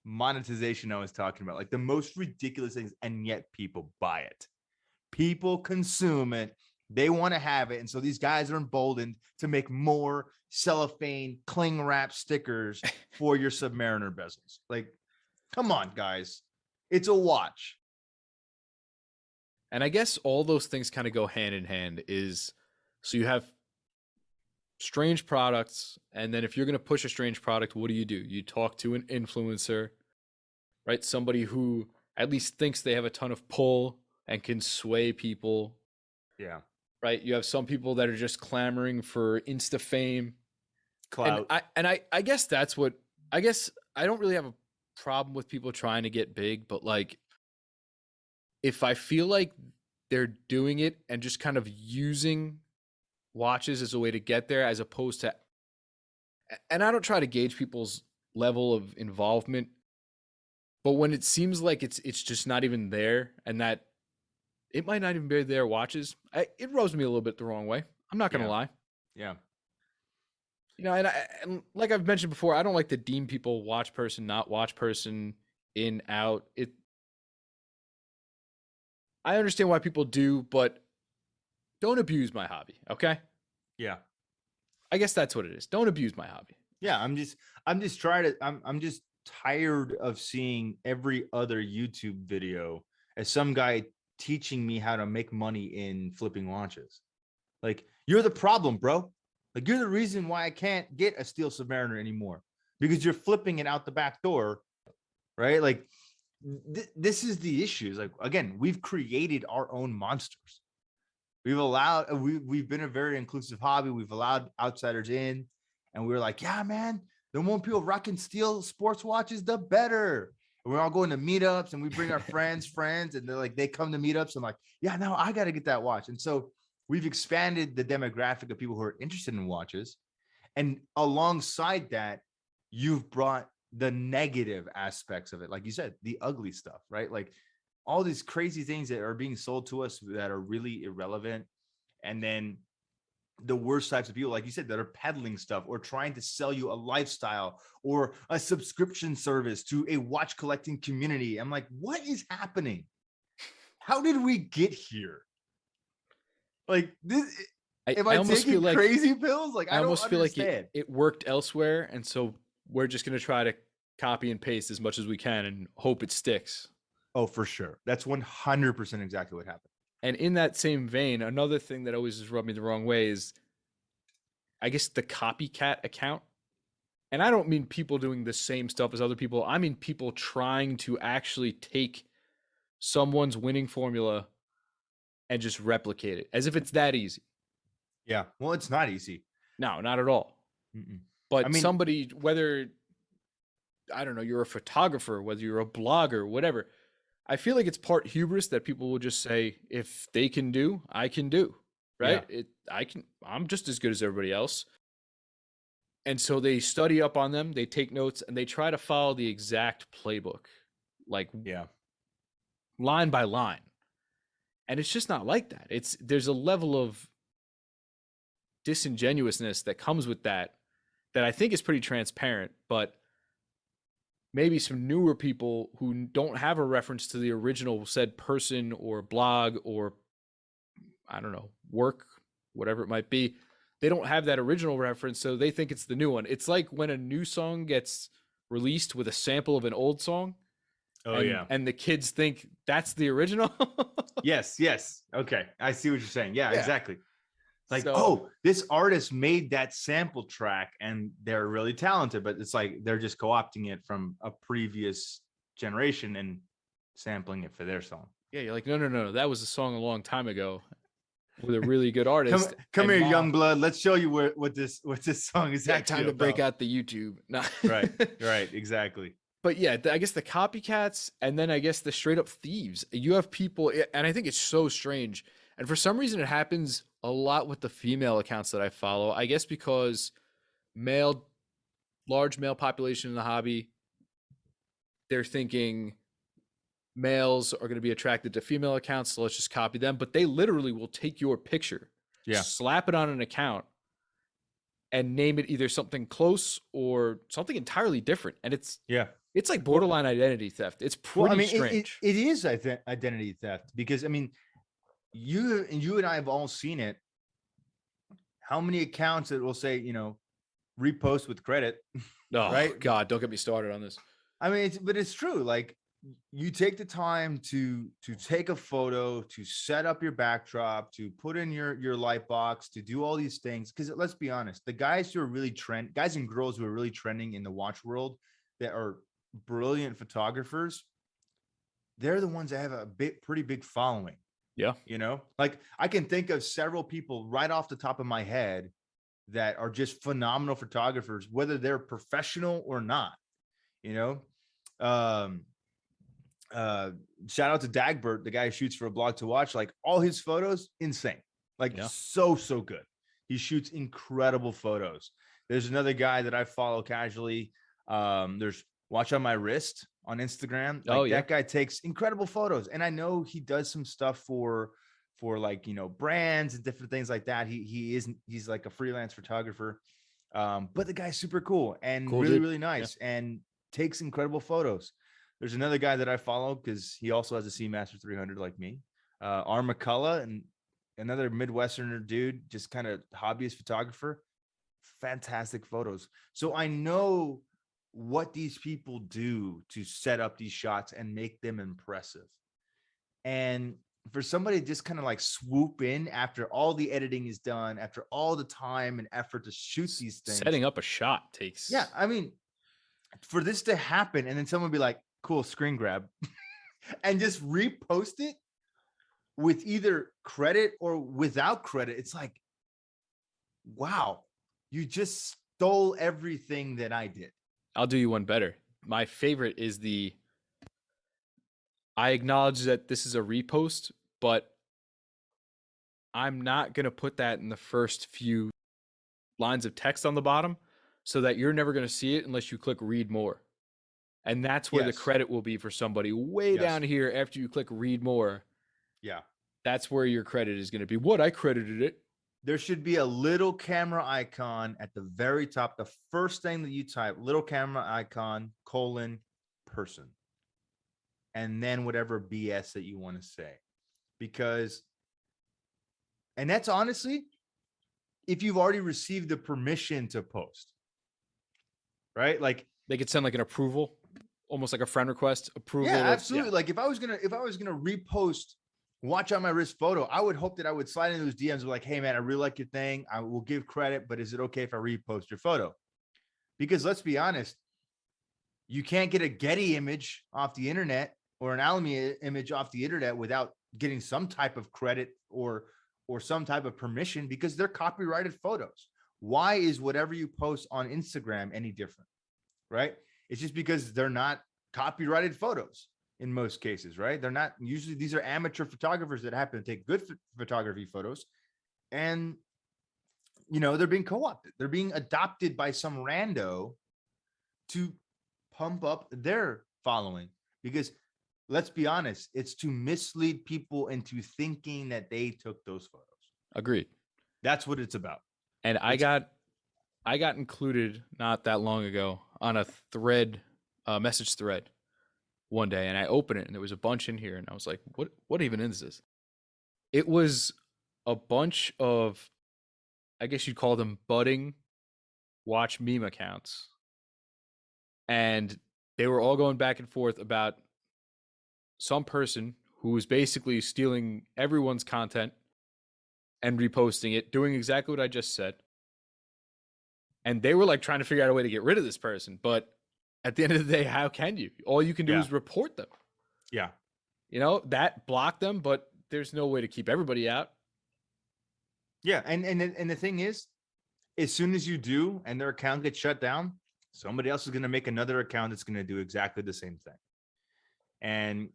monetization I was talking about, like the most ridiculous things, and yet people buy it. People consume it. They want to have it. And so these guys are emboldened to make more cellophane cling wrap stickers for your Submariner bezels. Like, come on, guys. It's a watch. And I guess all those things kind of go hand in hand. So you have strange products, and then if you're going to push a strange product, what do? You talk to an influencer, right? Somebody who at least thinks they have a ton of pull and can sway people. Yeah. Right? You have some people that are just clamoring for Insta fame. Clout. I guess that's what, I guess I don't really have a problem with people trying to get big, but like, if I feel like they're doing it and just kind of using watches as a way to get there, as opposed to, and I don't try to gauge people's level of involvement, but when it seems like it's just not even there, and that it might not even be their watches, it rubs me a little bit the wrong way. I'm not gonna lie. Yeah. You know, and like I've mentioned before, I don't like to deem people watch person, not watch person, in, out. I understand why people do, but don't abuse my hobby, okay? Yeah. I guess that's what it is. Don't abuse my hobby. Yeah. I'm just tired of seeing every other YouTube video as some guy teaching me how to make money in flipping watches. Like, you're the problem, bro. Like, you're the reason why I can't get a steel Submariner anymore, because you're flipping it out the back door, right? Like, this is the issues. Like, again, we've created our own monsters. We've been a very inclusive hobby. We've allowed outsiders in, and we're like, yeah, man, the more people rocking steel sports watches, the better. And we're all going to meetups, and we bring our friends, and they're like, they come to meetups. I'm like, yeah, no, I got to get that watch. And so we've expanded the demographic of people who are interested in watches. And alongside that, you've brought the negative aspects of it. Like you said, the ugly stuff, right? Like all these crazy things that are being sold to us that are really irrelevant. And then the worst types of people, like you said, that are peddling stuff or trying to sell you a lifestyle or a subscription service to a watch collecting community. I'm like, what is happening? How did we get here? Like this, am I I almost taking feel like crazy pills? Like I I don't almost feel like understand. it worked elsewhere, and so we're just gonna try to copy and paste as much as we can and hope it sticks. Oh, for sure. That's 100% exactly what happened. And in that same vein, another thing that always just rubbed me the wrong way is, I guess, the copycat account. And I don't mean people doing the same stuff as other people. I mean people trying to actually take someone's winning formula and just replicate it as if it's that easy. Yeah. Well, it's not easy. No, not at all. Mm-mm. I But mean, somebody, whether, I don't know, you're a photographer, whether you're a blogger, whatever, I feel like it's part hubris that people will just say, if they can do, I can do. yeah. Right? I'm just as good as everybody else. And so they study up on them, they take notes, and they try to follow the exact playbook, like Yeah. line by line. And it's just not like that. There's a level of disingenuousness that comes with that I think is pretty transparent, but maybe some newer people who don't have a reference to the original said person or blog or, I don't know, work, whatever it might be, they don't have that original reference, so they think it's the new one. It's like when a new song gets released with a sample of an old song, Oh, yeah. and the kids think that's the original. Yes. Yes. Okay. I see what you're saying. Yeah, Yeah. exactly. Like, So- oh, this artist made that sample track and they're really talented, but it's like they're just co-opting it from a previous generation and sampling it for their song. Yeah, you're like, no, that was a song a long time ago with a really good artist. Come and here, now- young blood. Let's show you what this song is Yeah, actually time to break about. out the YouTube. No. Right, right, exactly. But yeah, I guess the copycats, and then I guess the straight up thieves. You have people, and I think it's so strange. And for some reason, it happens a lot with the female accounts that I follow. I guess because large male population in the hobby, they're thinking males are going to be attracted to female accounts, so let's just copy them. But they literally will take your picture, Yeah. slap it on an account, and name it either something close or something entirely different. And it's like borderline identity theft. It's pretty strange. It is identity theft because I mean, you and I have all seen it. How many accounts that will say, repost with credit? Oh, right? God, don't get me started on this. I mean, but it's true. Like, you take the time to take a photo, to set up your backdrop, to put in your light box, to do all these things. Because let's be honest, the guys and girls who are really trending in the watch world that are brilliant photographers, they're the ones that have a pretty big following. Yeah. Like I can think of several people right off the top of my head that are just phenomenal photographers, whether they're professional or not. Shout out to Dagbert, the guy who shoots for a blog to watch. Like all his photos, insane. Like so good. He shoots incredible photos. There's another guy that I follow casually. There's Watch on My Wrist on Instagram. Like that guy takes incredible photos. And I know he does some stuff for like, brands and different things like that. He's like a freelance photographer. But the guy's super cool and really nice and takes incredible photos. There's another guy that I follow because he also has a Seamaster 300 like me, R. McCullough, and another Midwesterner dude, just kind of hobbyist photographer. Fantastic photos. So I know what these people do to set up these shots and make them impressive. And for somebody to just kind of like swoop in after all the editing is done, after all the time and effort to shoot these things. Setting up a shot takes. Yeah. I mean, for this to happen and then someone be like, cool, screen grab and just repost it with either credit or without credit. It's like, wow, you just stole everything that I did. I'll do you one better. My favorite is I acknowledge that this is a repost, but I'm not going to put that in the first few lines of text on the bottom so that you're never going to see it unless you click read more. And that's where the credit will be for somebody way down here after you click read more. Yeah. That's where your credit is going to be. What? I credited it. There should be a little camera icon at the very top. The first thing that you type, little camera icon, person. And then whatever BS that you want to say. Because And that's honestly, if you've already received the permission to post, right? Like They could send like an approval, almost like a friend request approval. yeah, absolutely. Like if I was gonna repost watch on my wrist photo, I would hope that I would slide into those DMs like, hey man, I really like your thing. I will give credit, but is it okay if I repost your photo? Because let's be honest, you can't get a Getty image off the internet or an Alamy image off the internet without getting some type of credit or some type of permission, because they're copyrighted photos. Why is whatever you post on Instagram any different? Right? It's just because they're not copyrighted photos in most cases, right? They're not, usually these are amateur photographers that happen to take good photography photos, and they're being co-opted. They're being adopted by some rando to pump up their following, because let's be honest, it's to mislead people into thinking that they took those photos. Agreed. That's what it's about. And I got included not that long ago on a thread, message thread one day, and I opened it and there was a bunch in here and I was like, what even is this? It was a bunch of, I guess you'd call them budding watch meme accounts. And they were all going back and forth about some person who was basically stealing everyone's content and reposting it, doing exactly what I just said. And they were like trying to figure out a way to get rid of this person. But at the end of the day, how can you? All you can do is report them. Yeah. That block them, but there's no way to keep everybody out. Yeah. And the thing is, as soon as you do and their account gets shut down, somebody else is going to make another account that's going to do exactly the same thing. And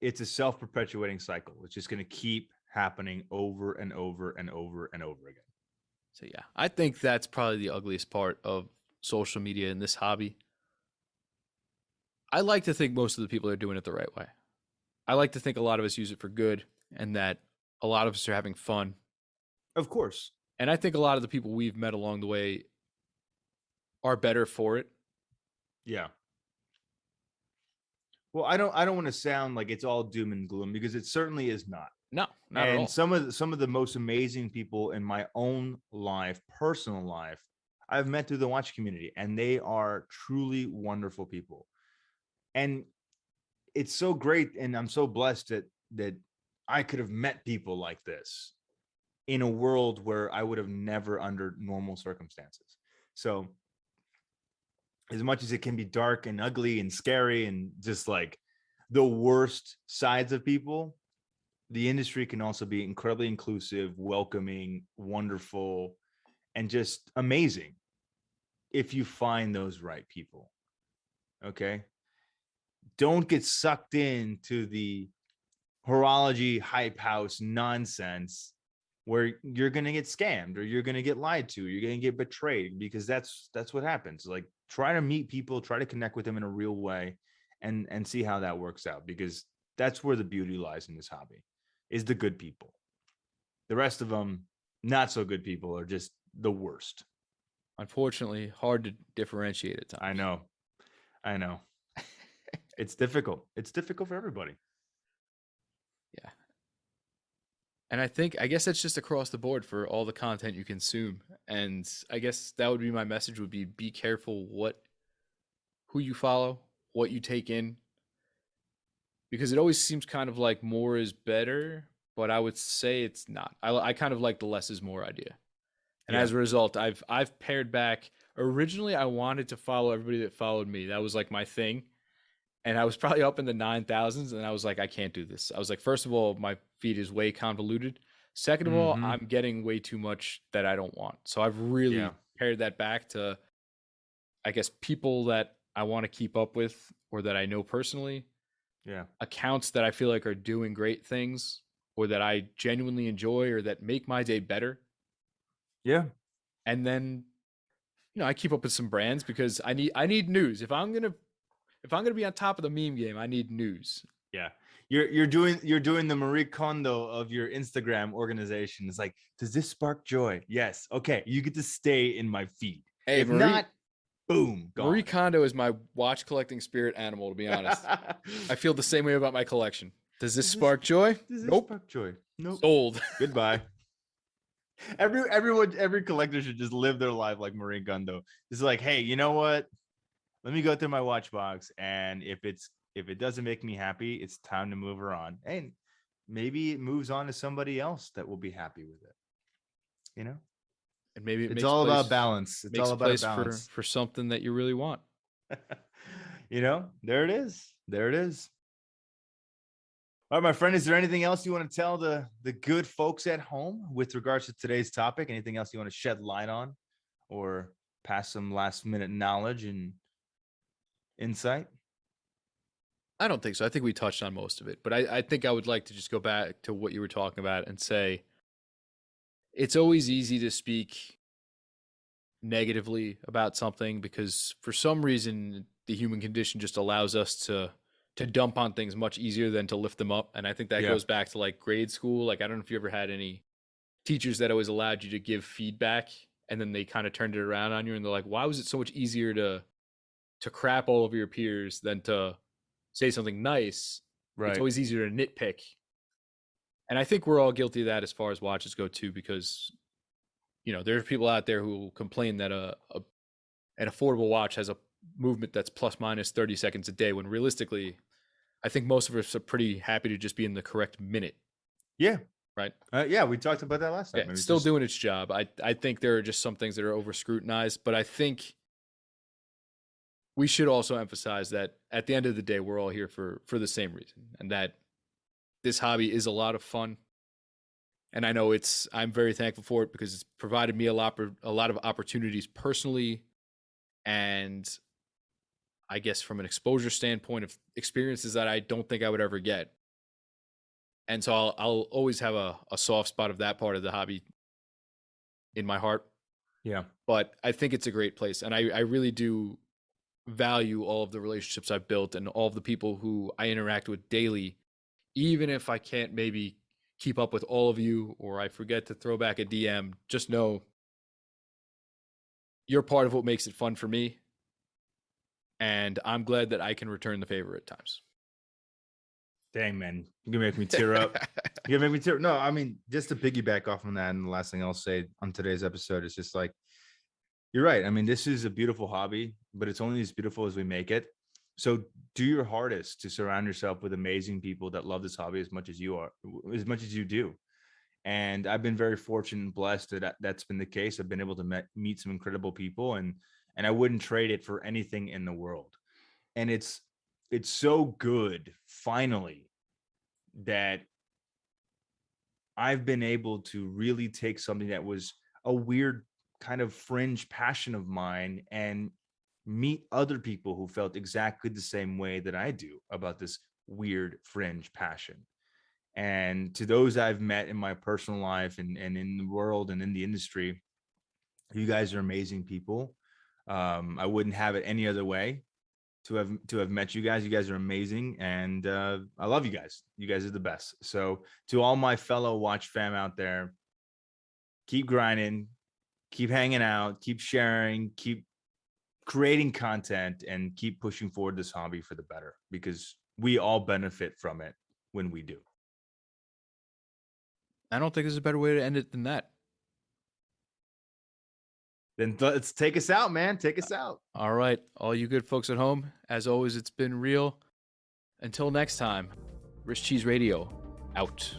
it's a self-perpetuating cycle. It's just going to keep happening over and over and over and over again. So yeah, I think that's probably the ugliest part of social media in this hobby. I like to think most of the people are doing it the right way. I like to think a lot of us use it for good and that a lot of us are having fun. Of course. And I think a lot of the people we've met along the way are better for it. Yeah. Well, I don't want to sound like it's all doom and gloom, because it certainly is not. No, not at all. And some of the most amazing people in my own life, personal life, I've met through the watch community, and they are truly wonderful people. And it's so great, and I'm so blessed that I could have met people like this in a world where I would have never under normal circumstances. So as much as it can be dark and ugly and scary and just like the worst sides of people, the industry can also be incredibly inclusive, welcoming, wonderful, and just amazing if you find those right people. Okay. Don't get sucked into the horology hype house nonsense where you're going to get scammed or you're going to get lied to, you're going to get betrayed, because that's what happens. Like, try to meet people, try to connect with them in a real way, and see how that works out, because that's where the beauty lies in this hobby, is the good people. The rest of them, not so good people, are just the worst. Unfortunately, hard to differentiate at times. I know. It's difficult. It's difficult for everybody. Yeah. And I guess that's just across the board for all the content you consume. And I guess that would be my message, would be careful who you follow, what you take in, because it always seems kind of like more is better, but I would say it's not. I kind of like the less is more idea. And as a result, I've pared back. Originally, I wanted to follow everybody that followed me. That was like my thing. And I was probably up in the 9,000s, and I was like, I can't do this. I was like, first of all, my feed is way convoluted. Second of all, I'm getting way too much that I don't want. So I've really pared that back to, I guess, people that I want to keep up with or that I know personally. Yeah. Accounts that I feel like are doing great things or that I genuinely enjoy or that make my day better. Yeah. And then, I keep up with some brands because I need news. If I'm gonna be on top of the meme game, I need news. Yeah. You're doing the Marie Kondo of your Instagram organization. It's like, does this spark joy? Yes. Okay. You get to stay in my feed. Hey, if not, boom. Gone. Marie Kondo is my watch collecting spirit animal, to be honest. I feel the same way about my collection. Does this spark joy? Does this nope. spark joy? Nope. Sold. Goodbye. Every collector should just live their life like Marie Kondo. It's like, hey, you know what? Let me go through my watch box, and if it doesn't make me happy, it's time to move her on. And maybe it moves on to somebody else that will be happy with it. You know, And maybe it it's makes all place about balance. It's makes all a about a place for balance. for something that you really want. You know, there it is. There it is. All right, my friend, is there anything else you want to tell the good folks at home with regards to today's topic? Anything else you want to shed light on or pass some last minute knowledge and insight? I don't think so. I think we touched on most of it, but I think I would like to just go back to what you were talking about and say it's always easy to speak negatively about something because for some reason the human condition just allows us to dump on things much easier than to lift them up. And I think that Yeah. goes back to like grade school. Like I don't know if you ever had any teachers that always allowed you to give feedback and then they kind of turned it around on you and they're like, why was it so much easier to crap all over your peers than to say something nice? It's Right. always easier to nitpick. And I think we're all guilty of that as far as watches go too, because there are people out there who will complain that an affordable watch has a movement that's plus minus 30 seconds a day, when realistically, I think most of us are pretty happy to just be in the correct minute, Yeah. right? Yeah, we talked about that last Yeah, time. It it's was still just doing its job. I think there are just some things that are over scrutinized, but I think we should also emphasize that at the end of the day, we're all here for the same reason, and that this hobby is a lot of fun. And I know I'm very thankful for it because it's provided me a lot of opportunities personally, and I guess from an exposure standpoint of experiences that I don't think I would ever get. And so I'll always have a soft spot of that part of the hobby in my heart. yeah. But I think it's a great place. And I really do value all of the relationships I've built and all of the people who I interact with daily, even if I can't maybe keep up with all of you or I forget to throw back a DM. Just know you're part of what makes it fun for me. And I'm glad that I can return the favor at times. Dang, man. You're gonna make me tear up. You're gonna make me tear. No, I mean, just to piggyback off on that, and the last thing I'll say on today's episode is just like, you're right. I mean, this is a beautiful hobby, but it's only as beautiful as we make it. So do your hardest to surround yourself with amazing people that love this hobby as much as you are, as much as you do. And I've been very fortunate and blessed that that's been the case. I've been able to meet some incredible people, and I wouldn't trade it for anything in the world. And it's so good finally that I've been able to really take something that was a weird kind of fringe passion of mine and meet other people who felt exactly the same way that I do about this weird fringe passion. And to those I've met in my personal life and in the world and in the industry, you guys are amazing people. I wouldn't have it any other way to have met you guys. You guys are amazing, and I love you guys. You guys are the best. So to all my fellow watch fam out there, keep grinding, keep hanging out, keep sharing, keep creating content, and keep pushing forward this hobby for the better, because we all benefit from it when we do. I don't think there's a better way to end it than that. Then let's take us out, man. Take us out. All right, all you good folks at home, as always, it's been real. Until next time, Wrist Cheese Radio, out.